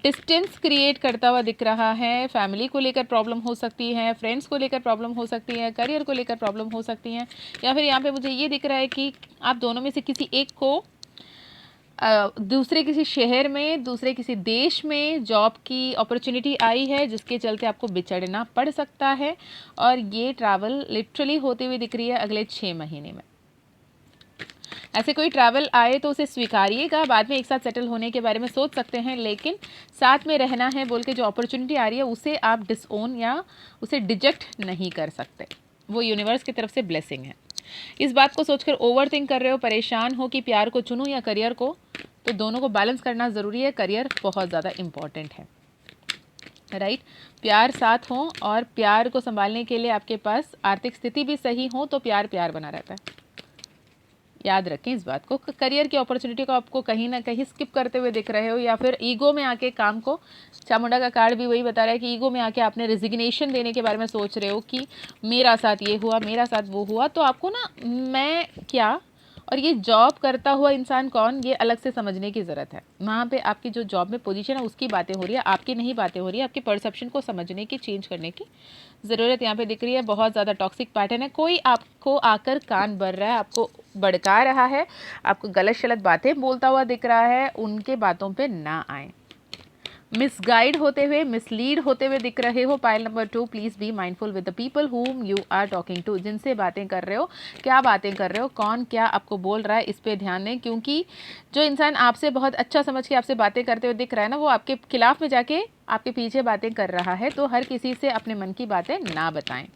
डिस्टेंस क्रिएट करता हुआ दिख रहा है। फैमिली को लेकर प्रॉब्लम हो सकती है, फ्रेंड्स को लेकर प्रॉब्लम हो सकती है, करियर को लेकर प्रॉब्लम हो सकती है, या फिर यहाँ पे मुझे ये दिख रहा है कि आप दोनों में से किसी एक को दूसरे किसी शहर में, दूसरे किसी देश में जॉब की अपॉर्चुनिटी आई है, जिसके चलते आपको बिछड़ना पड़ सकता है। और ये ट्रैवल लिटरली होते हुए दिख रही है अगले 6 महीने में। ऐसे कोई ट्रैवल आए तो उसे स्वीकारिएगा, बाद में एक साथ सेटल होने के बारे में सोच सकते हैं, लेकिन साथ में रहना है बोल के जो अपॉर्चुनिटी आ रही है उसे आप डिसओन या उसे डिजेक्ट नहीं कर सकते। वो यूनिवर्स की तरफ से ब्लेसिंग है। इस बात को सोचकर ओवरथिंक कर रहे हो, परेशान हो कि प्यार को चुनूं या करियर को, तो दोनों को बैलेंस करना ज़रूरी है। करियर बहुत ज़्यादा इम्पॉर्टेंट है। राइट प्यार साथ हो और प्यार को संभालने के लिए आपके पास आर्थिक स्थिति भी सही हो तो प्यार प्यार बना रहता है। याद रखें इस बात को। करियर की अपॉर्चुनिटी को आपको कहीं ना कहीं स्किप करते हुए दिख रहे हो, या फिर ईगो में आके काम को, चामुंडा का कार्ड भी वही बता रहा है कि ईगो में आके आपने रिजिग्नेशन देने के बारे में सोच रहे हो कि मेरा साथ ये हुआ, मेरा साथ वो हुआ। तो आपको ना मैं क्या और ये जॉब करता हुआ इंसान कौन, ये अलग से समझने की ज़रूरत है। वहाँ पे आपकी जो जॉब में पोजीशन है उसकी बातें हो रही है, आपकी नहीं बातें हो रही है। आपकी परसेप्शन को समझने की, चेंज करने की ज़रूरत यहाँ पे दिख रही है। बहुत ज़्यादा टॉक्सिक पैटर्न है, कोई आपको आकर कान भर रहा है, आपको भड़का रहा है, आपको गलत शलत बातें बोलता हुआ दिख रहा है, उनके बातों पे ना आए। मिसगाइड होते हुए, मिसलीड होते हुए दिख रहे हो। Pile number 2, please be mindful with the people whom you are talking to. जिनसे बातें कर रहे हो, क्या बातें कर रहे हो, कौन क्या आपको बोल रहा है, इस पे ध्यान दें। क्योंकि जो इंसान आपसे बहुत अच्छा समझ के आपसे बातें करते हुए दिख रहा है ना, वो आपके खिलाफ में जाके आपके पीछे बातें कर रहा है। तो हर किसी से अपने मन की बातें ना बताएं।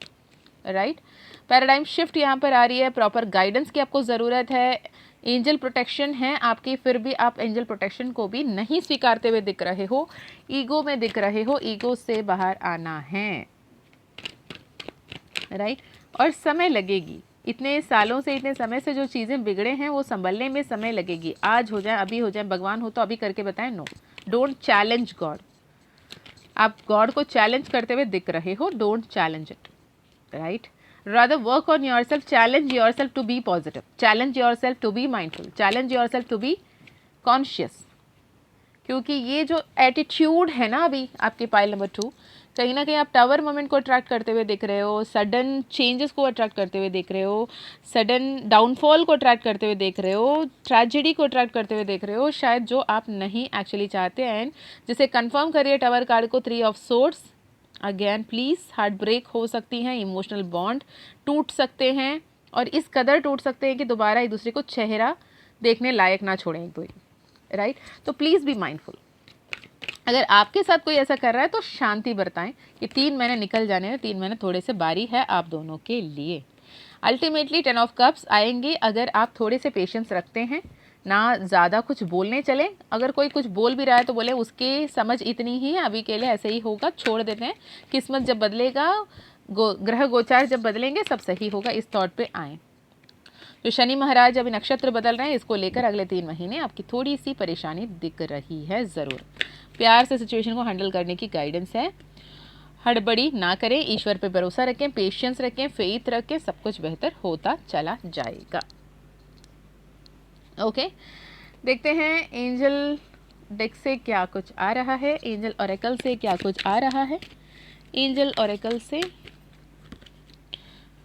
राइट पैराडाइम शिफ्ट यहाँ पर आ रही है, प्रॉपर गाइडेंस की आपको ज़रूरत है। एंजल प्रोटेक्शन है आपकी, फिर भी आप एंजल प्रोटेक्शन को भी नहीं स्वीकारते हुए दिख रहे हो, ईगो में दिख रहे हो। ईगो से बाहर आना है। राइट और समय लगेगी, इतने सालों से, इतने समय से जो चीज़ें बिगड़े हैं वो संभलने में समय लगेगी। आज हो जाए, अभी हो जाए, भगवान हो तो अभी करके बताएं। No, don't challenge God. आप गॉड को चैलेंज करते हुए दिख रहे हो, don't challenge it. Right rather work on yourself, challenge yourself to be positive, challenge yourself to be mindful, challenge yourself to be conscious। क्योंकि ये जो एटीट्यूड है ना अभी आपके पाइल नंबर 2, कहीं ना कहीं आप टावर मोमेंट को अट्रैक्ट करते हुए दिख रहे हो, सडन चेंजेस को अट्रैक्ट करते हुए देख रहे हो, सडन डाउनफॉल को अट्रैक्ट करते हुए देख रहे हो, ट्रेजेडी को अट्रैक्ट करते हुए देख रहे हो, शायद जो आप नहीं एक्चुअली चाहते। एंड जिसे कंफर्म करिए टावर कार्ड को, 3 of swords. Again please, heartbreak हो सकती हैं, इमोशनल बॉन्ड टूट सकते हैं, और इस कदर टूट सकते हैं कि दोबारा एक दूसरे को चेहरा देखने लायक ना छोड़ें एक दूसरे। राइट तो प्लीज़ बी माइंडफुल। अगर आपके साथ कोई ऐसा कर रहा है तो शांति बरताएं। ये 3 महीने निकल जाने हैं, 3 महीने थोड़े से बारी है आप दोनों के लिए। अल्टीमेटली 10 ऑफ कप्स आएंगे अगर आप थोड़े से पेशेंस रखते हैं, ना ज़्यादा कुछ बोलने चले। अगर कोई कुछ बोल भी रहा है तो बोले उसकी समझ इतनी ही है, अभी के लिए ऐसे ही होगा, छोड़ देते हैं, किस्मत जब बदलेगा, ग्रह गोचार जब बदलेंगे सब सही होगा, इस थॉट पे आए। तो शनि महाराज अभी नक्षत्र बदल रहे हैं, इसको लेकर अगले 3 महीने आपकी थोड़ी सी परेशानी दिख रही है ज़रूर। प्यार से सिचुएशन को हैंडल करने की गाइडेंस है। हड़बड़ी ना करें, ईश्वर पे भरोसा रखें, पेशेंस रखें, फेथ रखें, सब कुछ बेहतर होता चला जाएगा। ओके, देखते हैं एंजल डेक से क्या कुछ आ रहा है, एंजल ओरेकल से क्या कुछ आ रहा है। एंजल ओरेकल से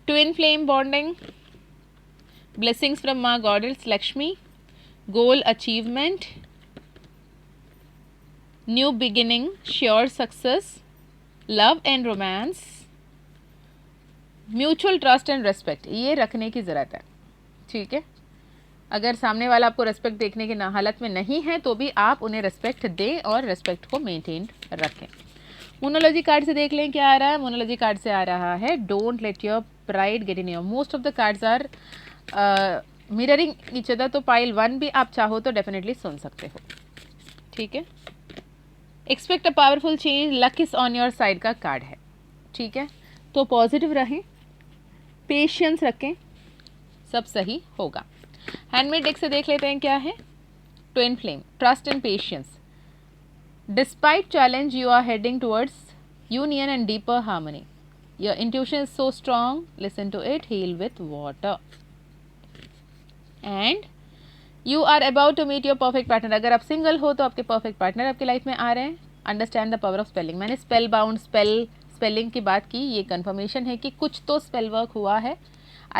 twin flame bonding, blessings from Maa goddess Lakshmi, goal achievement, new beginning, sure success, love and romance, mutual trust and respect, ये रखने की ज़रूरत है। ठीक है, अगर सामने वाला आपको रेस्पेक्ट देखने की हालत में नहीं है तो भी आप उन्हें रेस्पेक्ट दें और रेस्पेक्ट को मेंटेन रखें। मोनोलॉजी कार्ड से देख लें क्या आ रहा है। मोनोलॉजी कार्ड से आ रहा है don't let your pride get in your, most of the cards are mirroring each other, तो पाइल 1 भी आप चाहो तो डेफिनेटली सुन सकते हो। ठीक है, expect a powerful change, luck is on your side का कार्ड है। ठीक है, तो पॉजिटिव रहें, पेशेंस रखें, सब सही होगा। हैंडमेड डेक से देख लेते हैं क्या है। Twin flame, trust and patience, despite challenge you are heading towards union and deeper harmony, your intuition is so strong, listen to it, heal with water, and you are about to meet your perfect partner. अगर आप सिंगल हो तो आपके परफेक्ट पार्टनर आपकी लाइफ में आ रहे हैं। Understand the power of spelling, मैंने स्पेल बाउंड स्पेलिंग की बात की, ये कंफर्मेशन है कि कुछ तो स्पेल वर्क हुआ है।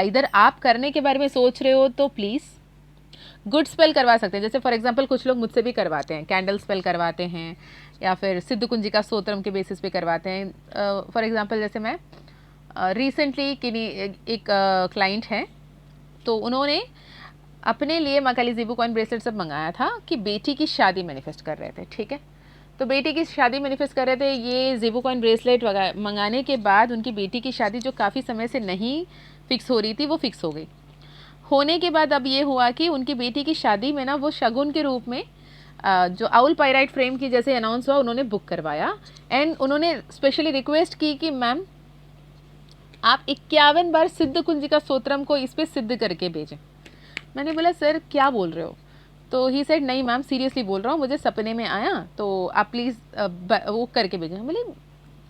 इधर आप करने के बारे में सोच रहे हो तो प्लीज़ गुड स्पेल करवा सकते हैं, जैसे फॉर एग्जांपल कुछ लोग मुझसे भी करवाते हैं, कैंडल स्पेल करवाते हैं या फिर सिद्ध कुंजिका स्तोत्रम के बेसिस पे करवाते हैं। फॉर एग्जांपल जैसे मैं रिसेंटली एक क्लाइंट है, तो उन्होंने अपने लिए माँ काली ज़ेबू कॉइन ब्रेसलेट सब मंगाया था कि बेटी की शादी मैनिफेस्ट कर रहे थे। ठीक है, तो बेटी की शादी मैनिफेस्ट कर रहे थे, ये ज़ेबू कॉइन ब्रेसलेट मंगाने के बाद उनकी बेटी की शादी जो काफ़ी समय से नहीं फिक्स हो रही थी वो फिक्स हो गई। होने के बाद अब ये हुआ कि उनकी बेटी की शादी में ना वो शगुन के रूप में जो आउल पायराइट फ्रेम की जैसे अनाउंस हुआ उन्होंने बुक करवाया, एंड उन्होंने स्पेशली रिक्वेस्ट की कि मैम आप 51 बार सिद्ध कुंजिका स्तोत्रम को इस पर सिद्ध करके भेजें। मैंने बोला सर क्या बोल रहे हो, तो ही सेड नहीं मैम सीरियसली बोल रहा हूँ, मुझे सपने में आया तो आप प्लीज़ वो करके भेजें। बोले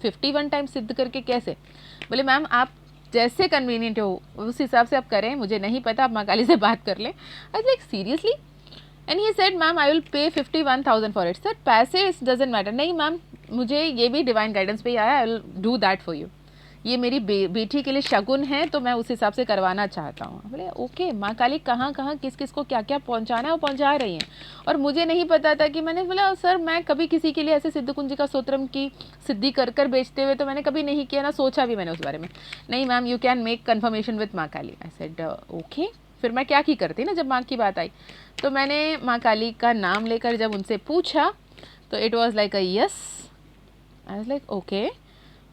51 टाइम सिद्ध करके कैसे? बोले मैम आप जैसे कन्वीनियंट हो उस हिसाब से आप करें, मुझे नहीं पता, आप माँ काली से बात कर लें। I like seriously, and he said ma'am I will pay 51,000 for it. Sir पैसे इस डजेंट मैटर, नहीं मैम मुझे ये भी डिवाइन गाइडेंस पे ही आया, I will do that for you, ये मेरी बेटी के लिए शगुन है तो मैं उस हिसाब से करवाना चाहता हूँ। बोले ओके, माँ काली कहाँ कहाँ किस किस को क्या क्या पहुँचाना है वो पहुँचा रही हैं, और मुझे नहीं पता था कि मैंने बोला सर मैं कभी किसी के लिए ऐसे सिद्ध कुंजिका स्तोत्रम की सिद्धि कर कर बेचते हुए तो मैंने कभी नहीं किया, ना सोचा भी मैंने उस बारे में। नहीं ma'am you can make confirmation with माँ काली। आई सेड ओके, फिर मैं क्या की करती ना जब माँ की बात आई, तो मैंने माँ काली का नाम लेकर जब उनसे पूछा तो it was like a yes. I was like okay,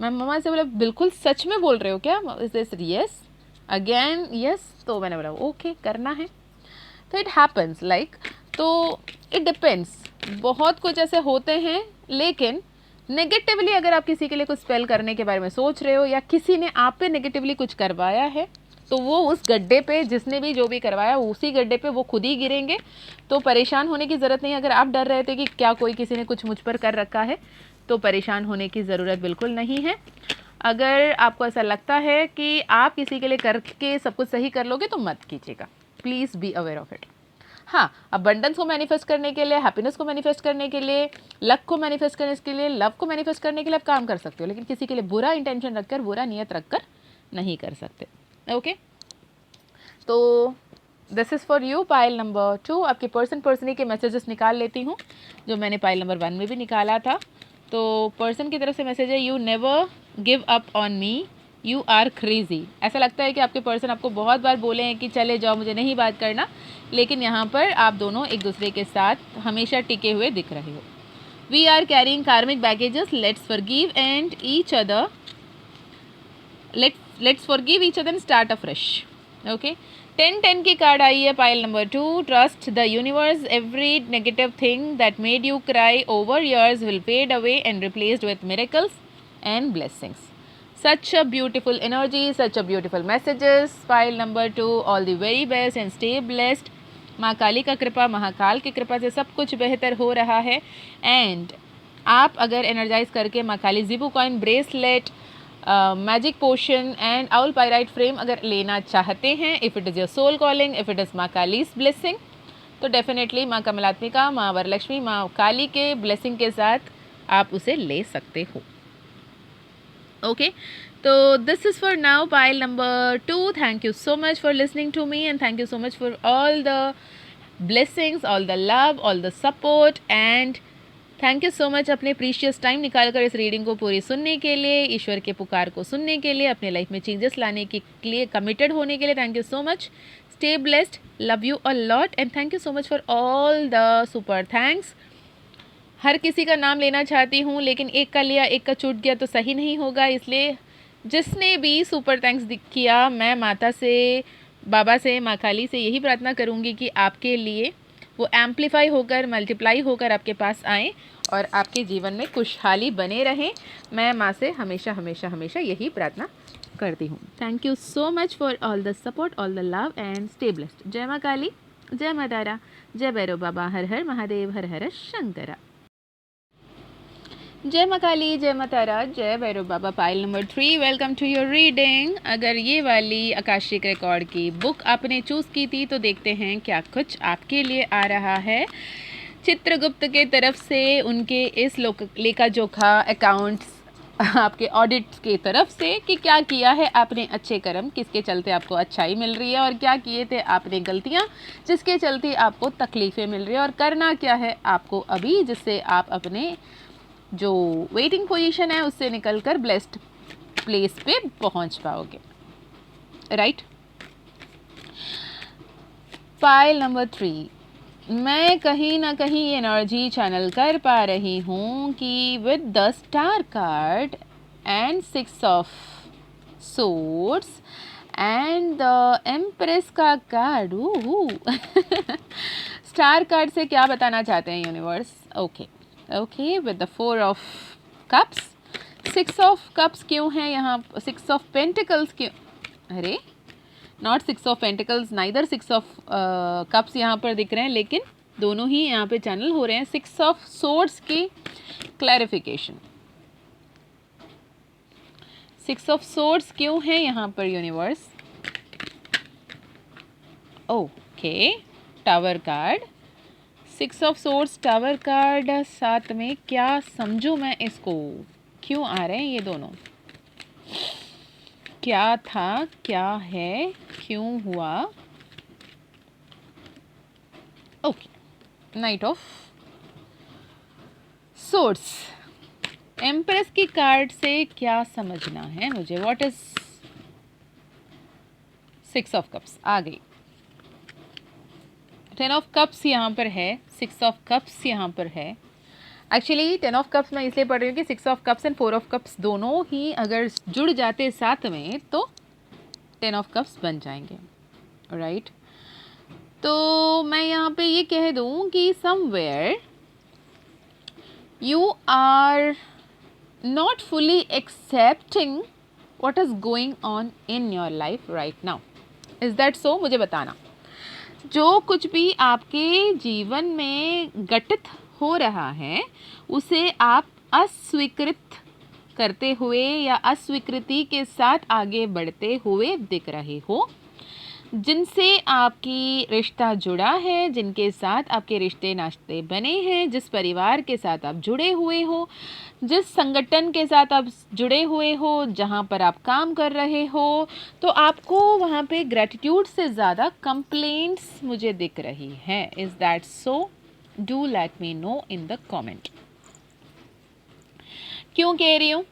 मैं मम्मा से बोला बिल्कुल सच में बोल रहे हो क्या? Is this yes again yes? तो मैंने बोला ओके करना है। तो इट हैपन्स लाइक, तो इट डिपेंड्स, बहुत कुछ ऐसे होते हैं, लेकिन नेगेटिवली अगर आप किसी के लिए कुछ स्पेल करने के बारे में सोच रहे हो या किसी ने आप पे नेगेटिवली कुछ करवाया है तो वो उस गड्ढे पे जिसने भी जो भी करवाया उसी गड्ढे पे वो खुद ही गिरेंगे। तो परेशान होने की ज़रूरत नहीं। अगर आप डर रहे थे कि क्या कोई किसी ने कुछ मुझ पर कर रखा है तो परेशान होने की ज़रूरत बिल्कुल नहीं है। अगर आपको ऐसा लगता है कि आप किसी के लिए करके सब कुछ सही कर लोगे तो मत कीजिएगा, please be aware of it. हाँ, अबंडेंस को मैनिफेस्ट करने के लिए, हैप्पीनेस को मैनिफेस्ट करने के लिए, लक को मैनिफेस्ट करने के लिए, लव को मैनिफेस्ट करने के लिए आप काम कर सकते हो, लेकिन किसी के लिए बुरा इंटेंशन रखकर, बुरा नियत रखकर नहीं कर सकते। ओके, तो this is for you pile number 2। आपके पर्सनली के मैसेजेस निकाल लेती हूँ जो मैंने पाइल नंबर 1 में भी निकाला था। तो पर्सन की तरफ से मैसेज है, you never give up on me, you are crazy. ऐसा लगता है कि आपके पर्सन आपको बहुत बार बोले हैं कि चले जाओ मुझे नहीं बात करना, लेकिन यहाँ पर आप दोनों एक दूसरे के साथ हमेशा टिके हुए दिख रहे हो। We are carrying karmic baggages, let's forgive and each other, let's let's forgive each other and start afresh. Okay, 10-10 की कार्ड आई है. Pile number 2, trust the universe. Every negative thing that made you cry over years will fade away and replaced with miracles and blessings. Such a beautiful energy, such a beautiful messages. File number 2, all the very best and stay blessed. माँ काली का कृपा, महाकाल की कृपा से सब कुछ बेहतर हो रहा है. एंड आप अगर एनर्जाइज करके माँ Kali zibu coin bracelet, magic potion and owl pyrite frame अगर लेना चाहते हैं, if it is your soul calling, if it is Maa Kali's blessing, तो डेफिनेटली माँ कमलात्मिका, माँ वरलक्ष्मी, माँ काली के ब्लेसिंग के साथ आप उसे ले सकते हो. Okay, so this is for now pile number 2. Thank you so much for listening to me and thank you so much for all the blessings, all the love, all the support and thank you so much अपने प्रीशियस टाइम निकाल कर इस रीडिंग को पूरी सुनने के लिए, ईश्वर के पुकार को सुनने के लिए, अपने लाइफ में चेंजेस लाने के लिए कमिटेड होने के लिए. Thank you so much. Stay blessed. Love you a lot and thank you so much for all the super thanks. हर किसी का नाम लेना चाहती हूँ लेकिन एक का लिया एक का छूट गया तो सही नहीं होगा, इसलिए जिसने भी सुपर थैंक्स किया, मैं माता से, बाबा से, माँ काली से यही प्रार्थना करूँगी कि आपके लिए वो एम्पलीफाई होकर, मल्टीप्लाई होकर आपके पास आएँ और आपके जीवन में खुशहाली बने रहें. मैं माँ से हमेशा हमेशा हमेशा यही प्रार्थना करती हूँ. Thank you so much for all the support, all the love and stay blessed. जय माँ काली, जय माँ तारा, जय भैरव बाबा, हर हर महादेव, हर हर शंकरा. जय माँ काली, जय माँ तारा, जय Bhairav Baba. Pile number 3, welcome to your reading. अगर ये वाली आकाशिक रिकॉर्ड की बुक आपने चूज़ की थी तो देखते हैं क्या कुछ आपके लिए आ रहा है चित्रगुप्त के तरफ से, उनके इस लेखा जोखा अकाउंट्स, आपके ऑडिट के तरफ से, कि क्या किया है आपने अच्छे कर्म, किसके चलते आपको अच्छाई मिल रही है, और क्या किए थे आपने गलतियाँ जिसके चलते आपको तकलीफ़ें मिल रही है, और करना क्या है आपको अभी जिससे आप अपने जो वेटिंग पोजीशन है उससे निकलकर ब्लेस्ड प्लेस पे पहुंच पाओगे. राइट. फाइल नंबर 3, मैं कहीं ना कहीं एनर्जी चैनल कर पा रही हूँ कि with the star card and 6 of swords and the empress का कार्ड. स्टार कार्ड से क्या बताना चाहते हैं universe? Okay, with the 4 of cups. 6 of cups क्यों है यहाँ? 6 ऑफ पेंटिकल्स क्यों? अरे, not 6 of pentacles, neither 6 of cups यहाँ पर दिख रहे हैं, लेकिन दोनों ही यहाँ पे चैनल हो रहे हैं. 6 ऑफ सोर्ड्स की क्लैरिफिकेशन. 6 ऑफ सोर्ड्स क्यों है यहाँ पर universe? Okay, tower card, 6 of swords, tower card, साथ में क्या समझूं मैं इसको? क्यों आ रहे हैं ये दोनों? क्या था, क्या है, क्यों हुआ? Okay, knight of swords. Empress की कार्ड से क्या समझना है मुझे? What is 6 of cups? आ गई. 10 ऑफ कप्स यहाँ पर है, 6 ऑफ कप्स यहाँ पर है. एक्चुअली 10 ऑफ कप्स मैं इसलिए पढ़ रही हूँ कि 6 of cups and 4 of cups दोनों ही अगर जुड़ जाते साथ में तो 10 ऑफ कप्स बन जाएंगे. राइट. तो मैं यहाँ पे ये कह दूँ कि somewhere you are not fully accepting what is going on in your life right now. Is that so? मुझे बताना. जो कुछ भी आपके जीवन में घटित हो रहा है उसे आप अस्वीकृत करते हुए या अस्वीकृति के साथ आगे बढ़ते हुए दिख रहे हो. जिनसे आपकी रिश्ता जुड़ा है, जिनके साथ आपके रिश्ते नाते बने हैं, जिस परिवार के साथ आप जुड़े हुए हो, जिस संगठन के साथ आप जुड़े हुए हो, जहाँ पर आप काम कर रहे हो, तो आपको वहाँ पे ग्रैटिट्यूड से ज़्यादा कंप्लेंट्स मुझे दिख रही हैं. Is that so? Do let me know in the comment. क्यों कह रही हूँ?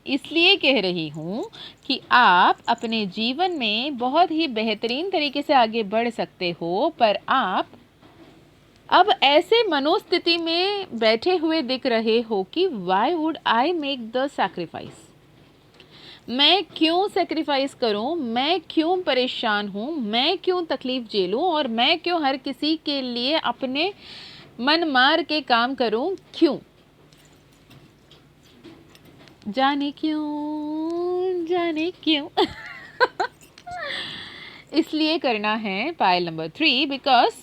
इसलिए कह रही हूँ कि आप अपने जीवन में बहुत ही बेहतरीन तरीके से आगे बढ़ सकते हो, पर आप अब ऐसे मनोस्थिति में बैठे हुए दिख रहे हो कि why would I make the sacrifice. मैं क्यों सेक्रीफाइस करूं, मैं क्यों परेशान हूं, मैं क्यों तकलीफ झेलूं और मैं क्यों हर किसी के लिए अपने मन मार के काम करूं, क्यों, जाने क्यों, जाने क्यों। इसलिए करना है पायल नंबर 3 बिकॉज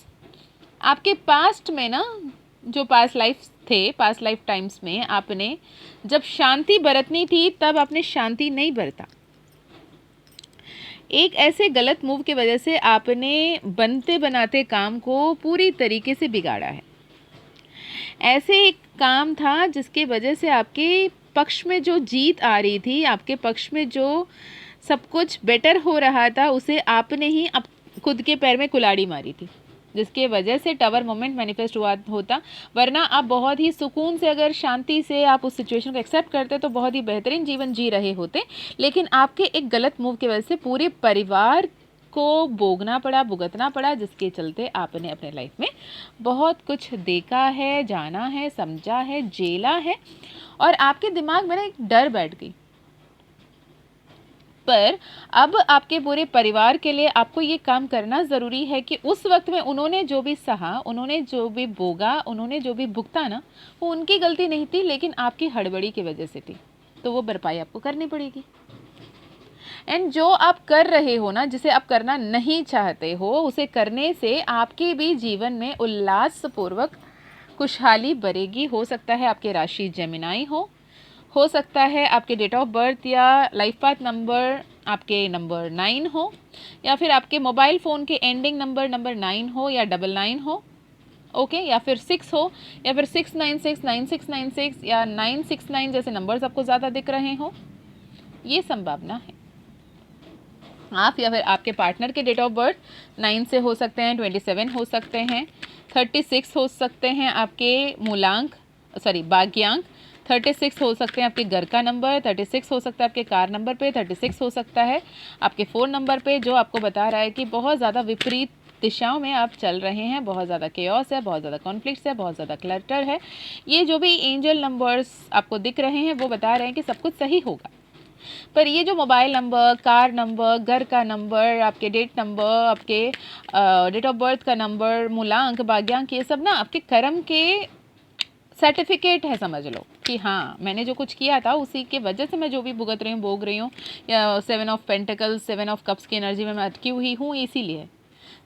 आपके पास्ट में ना, जो पास्ट लाइफ थे, पास्ट लाइफ टाइम्स में आपने जब शांति बरतनी थी तब आपने शांति नहीं बरता। एक ऐसे गलत मूव की वजह से आपने बनते बनाते काम को पूरी तरीके से बिगाड़ा है। ऐसे एक काम था जिसके वजह से आपके पक्ष में जो जीत आ रही थी, आपके पक्ष में जो सब कुछ बेटर हो रहा था, उसे आपने ही खुद के पैर में कुल्हाड़ी मारी थी, जिसके वजह से टावर मोमेंट मैनिफेस्ट हुआ होता। वरना आप बहुत ही सुकून से, अगर शांति से आप उस सिचुएशन को एक्सेप्ट करते तो बहुत ही बेहतरीन जीवन जी रहे होते। लेकिन आपके एक गलत मूव की वजह से पूरे परिवार को भोगना पड़ा, भुगतना पड़ा, जिसके चलते आपने अपने लाइफ में बहुत कुछ देखा है, जाना है, समझा है, झेला है और आपके दिमाग में ना एक डर बैठ गई। पर अब आपके पूरे परिवार के लिए आपको ये काम करना ज़रूरी है कि उस वक्त में उन्होंने जो भी सहा, उन्होंने जो भी भोगा, उन्होंने जो भी भुगता ना, वो उनकी गलती नहीं थी, लेकिन आपकी हड़बड़ी की वजह से थी। तो वो भरपाई आपको करनी पड़ेगी। एंड जो आप कर रहे हो ना, जिसे आप करना नहीं चाहते हो, उसे करने से आपके भी जीवन में उल्लासपूर्वक खुशहाली बढ़ेगी। हो सकता है आपकी राशि जेमिनाई हो सकता है आपके डेट ऑफ बर्थ या लाइफ पाथ नंबर आपके नंबर 9 हो, या फिर आपके मोबाइल फ़ोन के एंडिंग नंबर 9 हो या 99 हो, ओके, या फिर 6 हो, या फिर 696, 9696 या 969 जैसे नंबर्स आपको ज़्यादा दिख रहे हो, ये संभावना है। आप या फिर आपके पार्टनर के डेट ऑफ बर्थ 9 से हो सकते हैं, 27 हो सकते हैं, 36 हो सकते हैं आपके मूलांक, भाग्यांक, 36 हो सकते हैं आपके घर का नंबर, 36 हो सकता है आपके कार नंबर पे, 36 हो सकता है आपके फ़ोन नंबर पे, जो आपको बता रहा है कि बहुत ज़्यादा विपरीत दिशाओं में आप चल रहे हैं, बहुत ज़्यादा केओस है, बहुत ज़्यादा कॉन्फ्लिक्ट्स है, बहुत ज़्यादा क्लटर है। ये जो भी एंजल नंबर्स आपको दिख रहे हैं वो बता रहे हैं कि सब कुछ सही होगा। पर ये जो मोबाइल नंबर, कार नंबर, घर का नंबर, आपके डेट नंबर, आपके डेट ऑफ बर्थ का नंबर, मूलांक, भाग्यांक, ये सब ना आपके कर्म के सर्टिफिकेट है, समझ लो कि हाँ, मैंने जो कुछ किया था उसी के वजह से मैं जो भी भुगत रही हूँ, भोग रही हूँ, या 7 ऑफ पेंटिकल्स, 7 ऑफ कप्स की एनर्जी में मैं अटकी हुई हूँ, इसीलिए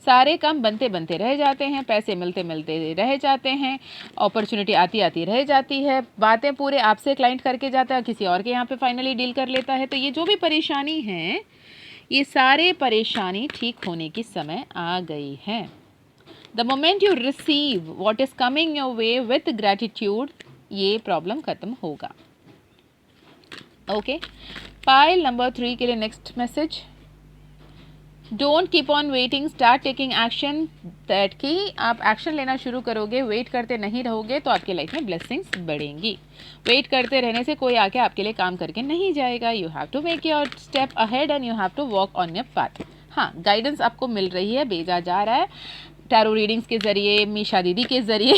सारे काम बनते बनते रह जाते हैं, पैसे मिलते मिलते रह जाते हैं, अपॉर्चुनिटी आती आती रह जाती है, बातें पूरे आपसे क्लाइंट करके जाता है, किसी और के यहाँ पे फाइनली डील कर लेता है। तो ये जो भी परेशानी है, ये सारे परेशानी ठीक होने की समय आ गई है। The moment you receive what is coming your way with gratitude, ये प्रॉब्लम खत्म होगा। ओके, पाइल नंबर 3 के लिए next message, don't keep on waiting, start taking action. That कि आप एक्शन लेना शुरू करोगे, वेट करते नहीं रहोगे तो आपकी लाइफ में ब्लेसिंग्स बढ़ेंगी। वेट करते रहने से कोई आके आपके लिए काम करके नहीं जाएगा। You have to make your step ahead and you have to walk on your path. हाँ, गाइडेंस आपको मिल रही है, भेजा जा रहा है टैरो रीडिंग्स के ज़रिए, मीशा दीदी के ज़रिए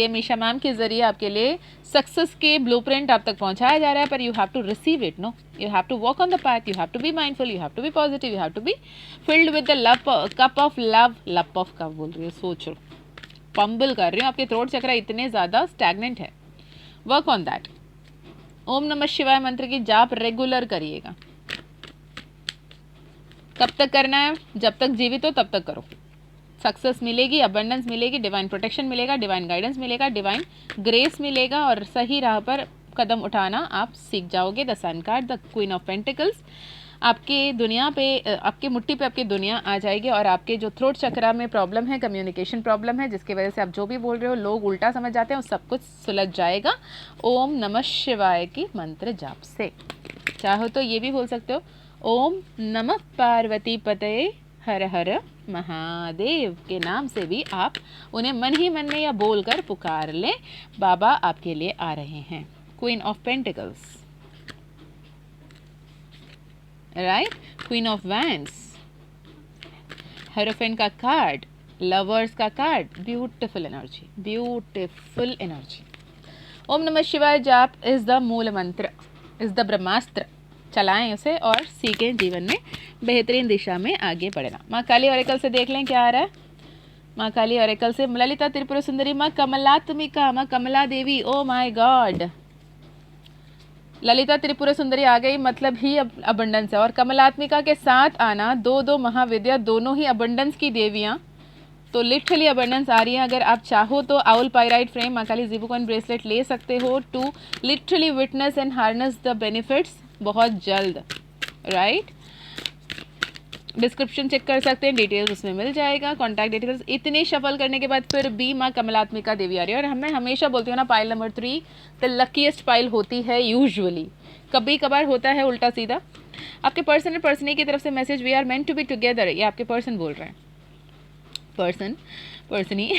मीशा मैम के ज़रिए आपके लिए सक्सेस के ब्लूप्रिंट आप तक पहुंचाया जा रहा है। पर you have to receive it, no, you have to walk on the path, you have to be mindful, you have to be positive, you have to be filled with the love cup of love. Lap of cup बोल रही है, सोचो, पंबल कर रही हूँ, आपके थ्रोट चक्र इतने ज़्यादा स्टैग्नेंट है। Work on that. ओम नमः शिवाय मंत्र की जाप रेगुलर करिएगा। कब तक करना है? जब तक जीवित हो तब तक करो। सक्सेस मिलेगी, अबंडेंस मिलेगी, डिवाइन प्रोटेक्शन मिलेगा, डिवाइन गाइडेंस मिलेगा, डिवाइन ग्रेस मिलेगा और सही राह पर कदम उठाना आप सीख जाओगे। The sun card, the queen of pentacles, आपके दुनिया पे, आपकी मुट्ठी पे आपकी दुनिया आ जाएगी और आपके जो थ्रोट चक्रा में प्रॉब्लम है, कम्युनिकेशन प्रॉब्लम है, जिसकी वजह से आप जो भी बोल रहे हो लोग उल्टा समझ जाते हैं, वो सब कुछ सुलझ जाएगा ओम नमः शिवाय की मंत्र जाप से। चाहो तो ये भी बोल सकते हो, ओम नमः पार्वती पतये हर हर महादेव के नाम से भी आप उन्हें मन ही मन में या बोलकर पुकार लें। बाबा आपके लिए आ रहे हैं। Queen of pentacles, right, queen of wands, hierophant का कार्ड, लवर्स का card, beautiful energy, beautiful energy. Om नमः शिवाय जाप इज द मूल मंत्र। इज़ द ब्रह्मास्त्र, चलाएं उसे और सीखें जीवन में बेहतरीन दिशा में आगे बढ़ना। माँ काली ऑरेकल से देख लें क्या आ रहा है। माँ काली ऑरेकल से ललिता त्रिपुरा सुंदरी, माँ कमलात्मिका, माँ Kamala Devi, oh my god, Lalita Tripura Sundari आ गई, मतलब ही अबंडेंस है। और कमलात्मिका के साथ आना, दो महाविद्या, दोनों ही अबंडेंस की देवियाँ, तो लिटरली अबंडेंस आ रही है। अगर आप चाहो तो आउल पायराइट फ्रेम, माँ काली ज़िबू कॉइन ब्रेसलेट ले सकते हो to literally witness and harness the benefits बहुत जल्द, राइट। डिस्क्रिप्शन चेक कर सकते हैं, डिटेल्स उसमें मिल जाएगा, कॉन्टैक्ट डिटेल्स। इतने शफल करने के बाद फिर भी माँ कमलात्मिका देवी आ रही है। और मैं हमेशा बोलती हूँ ना, pile number 3 the luckiest pile होती है यूजुअली, कभी कभार होता है उल्टा सीधा। आपके पर्सन और पर्सनी की तरफ से message, we are meant to be together, ये आपके पर्सन बोल रहे हैं, पर्सनी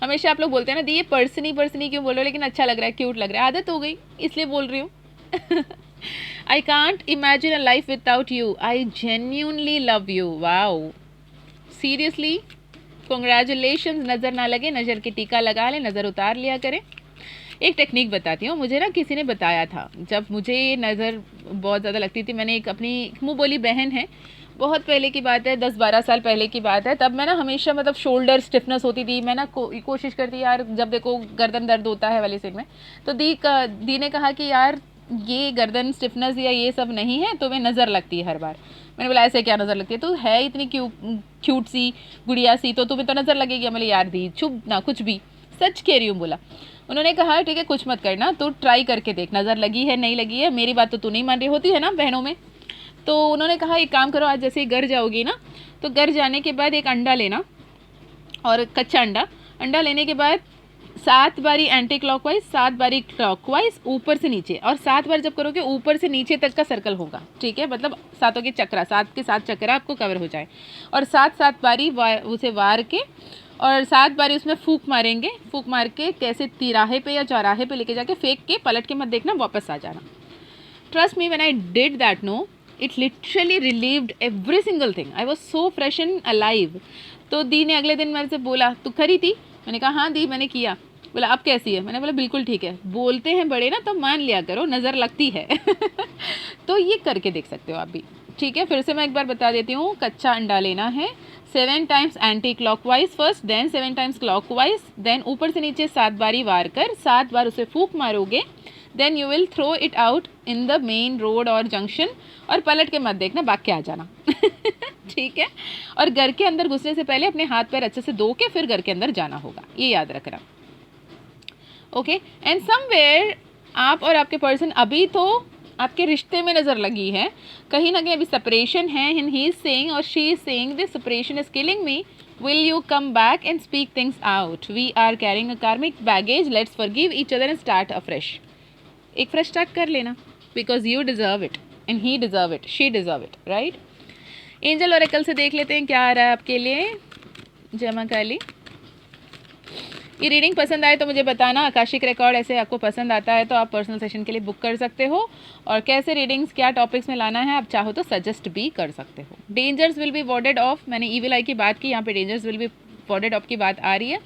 हमेशा आप लोग बोलते हैं ना दी ये पर्सनी क्यों बोल रहे हो, लेकिन अच्छा लग रहा है, क्यूट लग रहा है, आदत हो गई इसलिए बोल रही हूँ। I can't imagine a life without you. I genuinely love you. Wow. Seriously? Congratulations. नज़र ना लगे, नज़र की टीका लगा लें, नज़र उतार लिया करें। एक टेक्निक बताती हूँ, मुझे ना किसी ने बताया था, जब मुझे नज़र बहुत ज़्यादा लगती थी, मैंने एक अपनी मुँह बोली बहन है, बहुत पहले की बात है, 10-12 साल पहले की बात है, तब मैं ना हमेशा मतलब शोल्डर स्टिफनेस होती थी, मैं ना कोशिश करती यार, जब देखो गर्दन दर्द होता है वाली साइड में, तो दी ने कहा कि यार ये गर्दन स्टिफनेस या ये सब नहीं है, तुम्हें नज़र लगती है हर बार। मैंने बोला ऐसे क्या नज़र लगती है, तो है इतनी क्यूट सी गुड़िया सी, तो तुम्हें तो नज़र लगेगी। मैंने यार दी चुप ना, कुछ भी सच कह रही हूँ बोला। उन्होंने कहा ठीक है कुछ मत करना, तो ट्राई करके देख, नज़र लगी है नहीं लगी है, मेरी बात तो तू नहीं मान रही, होती है ना बहनों में। तो उन्होंने कहा एक काम करो, आज जैसे ही घर जाओगी ना, तो घर जाने के बाद एक अंडा लेना, और कच्चा अंडा लेने के बाद 7 बारी एंटी क्लॉकवाइज, 7 बारी क्लॉकवाइज, ऊपर से नीचे, और 7 बार जब करोगे ऊपर से नीचे तक का सर्कल होगा, ठीक है, मतलब सातों के चक्रा, 7 के 7 चक्रा आपको कवर हो जाए, और 7 बारी उसे वार के, और 7 बारी उसमें फूंक मारेंगे, फूंक मार के कैसे तिराहे पे या चौराहे पे लेके जाके फेंक के, पलट के मत देखना, वापस आ जाना। Trust me, when I did that, no, it literally relieved every single thing, I was so fresh and alive. तो दी ने अगले दिन मेरे से बोला तू करी थी, मैंने कहा हाँ दी मैंने किया। बोला अब कैसी है, मैंने बोला बिल्कुल ठीक है, बोलते हैं बड़े ना, तो मान लिया करो, नज़र लगती है। तो ये करके देख सकते हो आप भी, ठीक है। फिर से मैं एक बार बता देती हूँ, कच्चा अंडा लेना है, 7 times anticlockwise first, then 7 times clockwise, then ऊपर से नीचे 7 बारी वार कर, 7 बार उसे फूंक मारोगे, then you will throw it out in the main road और जंक्शन, और पलट के मत देखना, भाग के आ जाना। ठीक है। और घर के अंदर घुसने से पहले अपने हाथ पैर अच्छे से धो के फिर घर के अंदर जाना होगा, ये याद रखना, ओके। एंड समवेयर आप और आपके पर्सन अभी तो आपके रिश्ते में नज़र लगी है, कहीं ना कहीं अभी सेपरेशन है, एंड ही इज सेइंग और she is saying this separation is killing me, will you come back and speak things out, we are carrying a karmic baggage, let's forgive each other and start afresh। एक फ्रेश स्टार्ट कर लेना, because you deserve it and he deserve it, she deserve it, right. Angel oracle से देख लेते हैं क्या आ रहा है आपके लिए। जय मां काली। ये रीडिंग पसंद आए तो मुझे बताना, आकाशिक रिकॉर्ड ऐसे आपको पसंद आता है तो आप पर्सनल सेशन के लिए बुक कर सकते हो, और कैसे रीडिंग्स क्या टॉपिक्स में लाना है आप चाहो तो सजेस्ट भी कर सकते हो। डेंजर्स विल बी वॉर्डेड ऑफ, मैंने ईविल आई की बात की, यहाँ पे डेंजर्स विल बी वॉर्डेड ऑफ की बात आ रही है।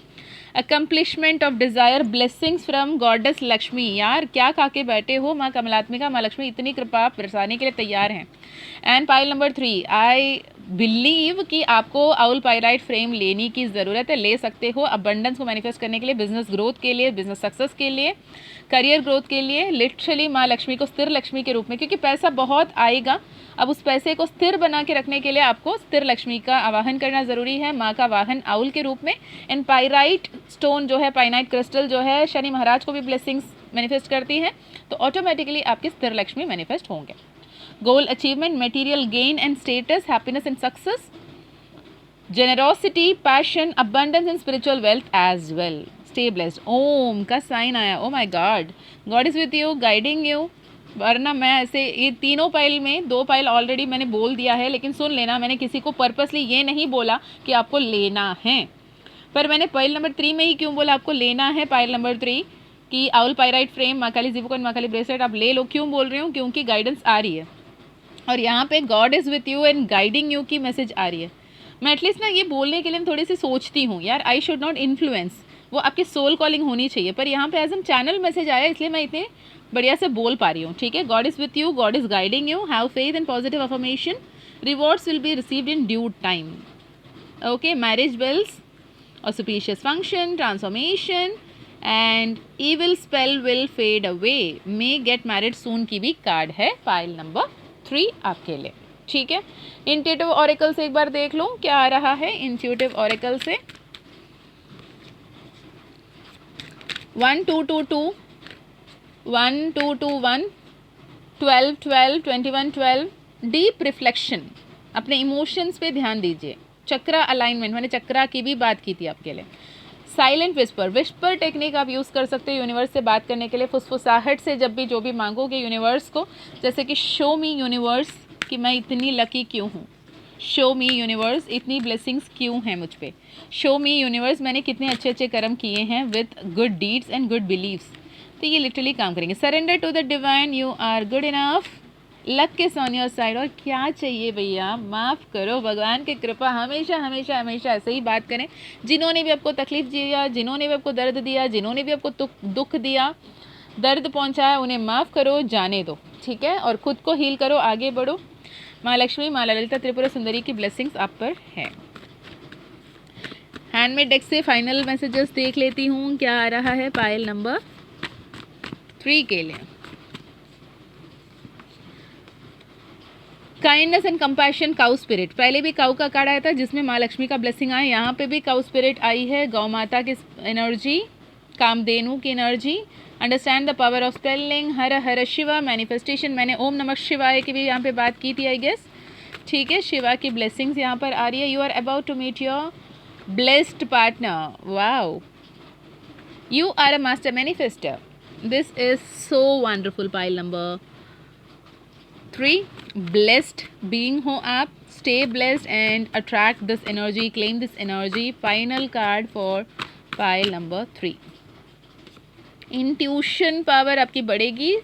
Accomplishment of desire, blessings from goddess Lakshmi, यार क्या खा के बैठे हो, माँ कमलात्मिका, माँ लक्ष्मी इतनी कृपा बरसाने के लिए तैयार हैं। And pile number 3, I believe कि आपको आउल पायराइट फ्रेम लेने की ज़रूरत है, ले सकते हो, अबंडेंस को मैनिफेस्ट करने के लिए, बिजनेस ग्रोथ के लिए, बिजनेस सक्सेस के लिए, करियर ग्रोथ के लिए, लिटरली माँ लक्ष्मी को स्थिर लक्ष्मी के रूप में, क्योंकि पैसा बहुत आएगा, अब उस पैसे को स्थिर बना के रखने के लिए आपको स्थिर लक्ष्मी का आवाहन करना ज़रूरी है, माँ का वाहन आउल के रूप में। एंड पायराइट स्टोन जो है, पाइनाइट क्रिस्टल जो है, शनि महाराज को भी ब्लेसिंग्स मैनिफेस्ट करती है, तो ऑटोमेटिकली आपके स्थिर लक्ष्मी मैनिफेस्ट होंगे। Goal achievement, material gain and status, happiness and success, generosity, passion, abundance and spiritual wealth as well. Stay blessed. Om का साइन आया, oh my god, god is with you, guiding you. वरना मैं ऐसे ये तीनों पाइल में 2 पाइल ऑलरेडी मैंने बोल दिया है, लेकिन सुन लेना, मैंने किसी को पर्पसली ये नहीं बोला कि आपको लेना है, पर मैंने पाइल नंबर 3 में ही क्यों बोला आपको लेना है, पाइल नंबर 3 कि आउल पायराइट फ्रेम, माँ काली ज़िबू कॉइन, माँ काली ब्रेसलेट आप ले लो। क्यों बोल रही हूँ, क्योंकि गाइडेंस आ रही है, और यहाँ पे God is with you and guiding you की मैसेज आ रही है। मैं एटलीस्ट ना ये बोलने के लिए थोड़ी सी सोचती हूँ यार, आई शुड नॉट इन्फ्लुएंस, वो आपकी सोल कॉलिंग होनी चाहिए, पर यहाँ पे एज एन चैनल मैसेज आया, इसलिए मैं इतने बढ़िया से बोल पा रही हूँ, ठीक है। God is with you, God is guiding you, have faith and positive affirmation, rewards will be received in due time, okay. Marriage bells, auspicious function, transformation and evil spell will fade away, may get married soon की भी कार्ड है पाइल नंबर 3 आपके लिए, ठीक है। इंट्यूटिव ऑरेकल से एक बार देख लो क्या आ रहा है। इंट्यूटिव ऑरेकल से 1222 1221 12 12 21 12। डीप रिफ्लेक्शन, अपने इमोशंस पे ध्यान दीजिए। चक्रा अलाइनमेंट, मैंने चक्रा की भी बात की थी आपके लिए। साइलेंट विस्पर, विस्पर टेक्निक आप यूज़ कर सकते हो यूनिवर्स से बात करने के लिए। फुसफुसाहट से जब भी जो भी मांगोगे यूनिवर्स को, जैसे कि शो मी यूनिवर्स कि मैं इतनी लकी क्यों हूँ, शो मी यूनिवर्स इतनी ब्लेसिंग्स क्यों हैं मुझ पे, शो मी यूनिवर्स मैंने कितने अच्छे अच्छे कर्म किए हैं with good deeds and good believes. तो ये लिटरली काम करेंगे। Surrender to the divine, you are good enough, luck is on your side. और क्या चाहिए भैया, माफ़ करो, भगवान की कृपा हमेशा हमेशा हमेशा ऐसे ही बात करें। जिन्होंने भी आपको तकलीफ़ दिया, जिन्होंने भी आपको दर्द दिया, जिन्होंने भी आपको दुख दिया, दर्द पहुंचाया, उन्हें माफ़ करो, जाने दो, ठीक है। और ख़ुद को हील करो, आगे बढ़ो। माँ लक्ष्मी, माँ ललिता त्रिपुरा सुंदरी की ब्लेसिंग्स आप पर है। हैंडमेड डेक से फाइनल मैसेजेस देख लेती हूँ क्या आ रहा है पायल नंबर 3 के लिए। Kindness and compassion, cow spirit, पहले भी काउ का कार्ड आया था जिसमें माँ लक्ष्मी का ब्लेसिंग आया, यहाँ पे भी काउ स्पिरिट आई है। गौ माता की एनर्जी, कामधेनु की energy, understand the power of spelling, her her Shiva, manifestation, मैंने ओम नमः शिवाय की भी यहाँ पे बात की थी आई गेस, ठीक है। शिवा की ब्लेसिंग्स यहाँ पर आ रही है। You are about to meet your blessed partner, wow, you are a master manifester, this is so wonderful. Pile number 3, blessed being हो आप, stay blessed and attract this energy, claim this energy. Final card for pile number 3। Intuition power आपकी बढ़ेगी,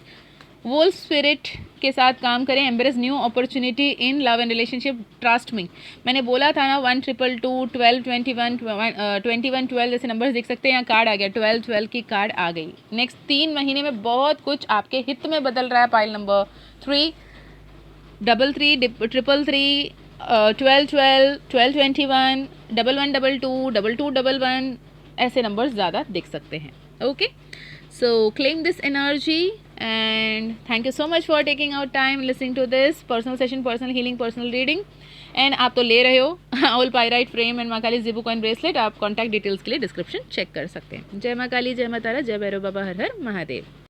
वोल्फ स्पिरिट के साथ काम करें, embrace new opportunity in love and relationship, trust me. मैंने बोला था ना 12222 12 21 21 12 जैसे नंबर्स देख सकते हैं, यहाँ कार्ड आ गया, 12 12 की कार्ड आ गई। नेक्स्ट 3 महीने में बहुत कुछ आपके हित में बदल रहा है। पाइल नंबर 3, 33 333 12 12 12 21 11 22 22 11 ऐसे नंबर्स ज़्यादा देख सकते हैं, okay. So claim this energy and thank you so much for taking out time listening to this personal session, personal healing, personal reading। and आप तो ले रहे हो ऑल पायराइट फ्रेम एंड माँ काली ज़िबू कॉइन ब्रेसलेट, आप कॉन्टैक्ट डिटेल्स के लिए डिस्क्रिप्शन चेक कर सकते हैं। जय माँ काली, जय माँ तारा, जय भैरव बाबा, हर हर महादेव।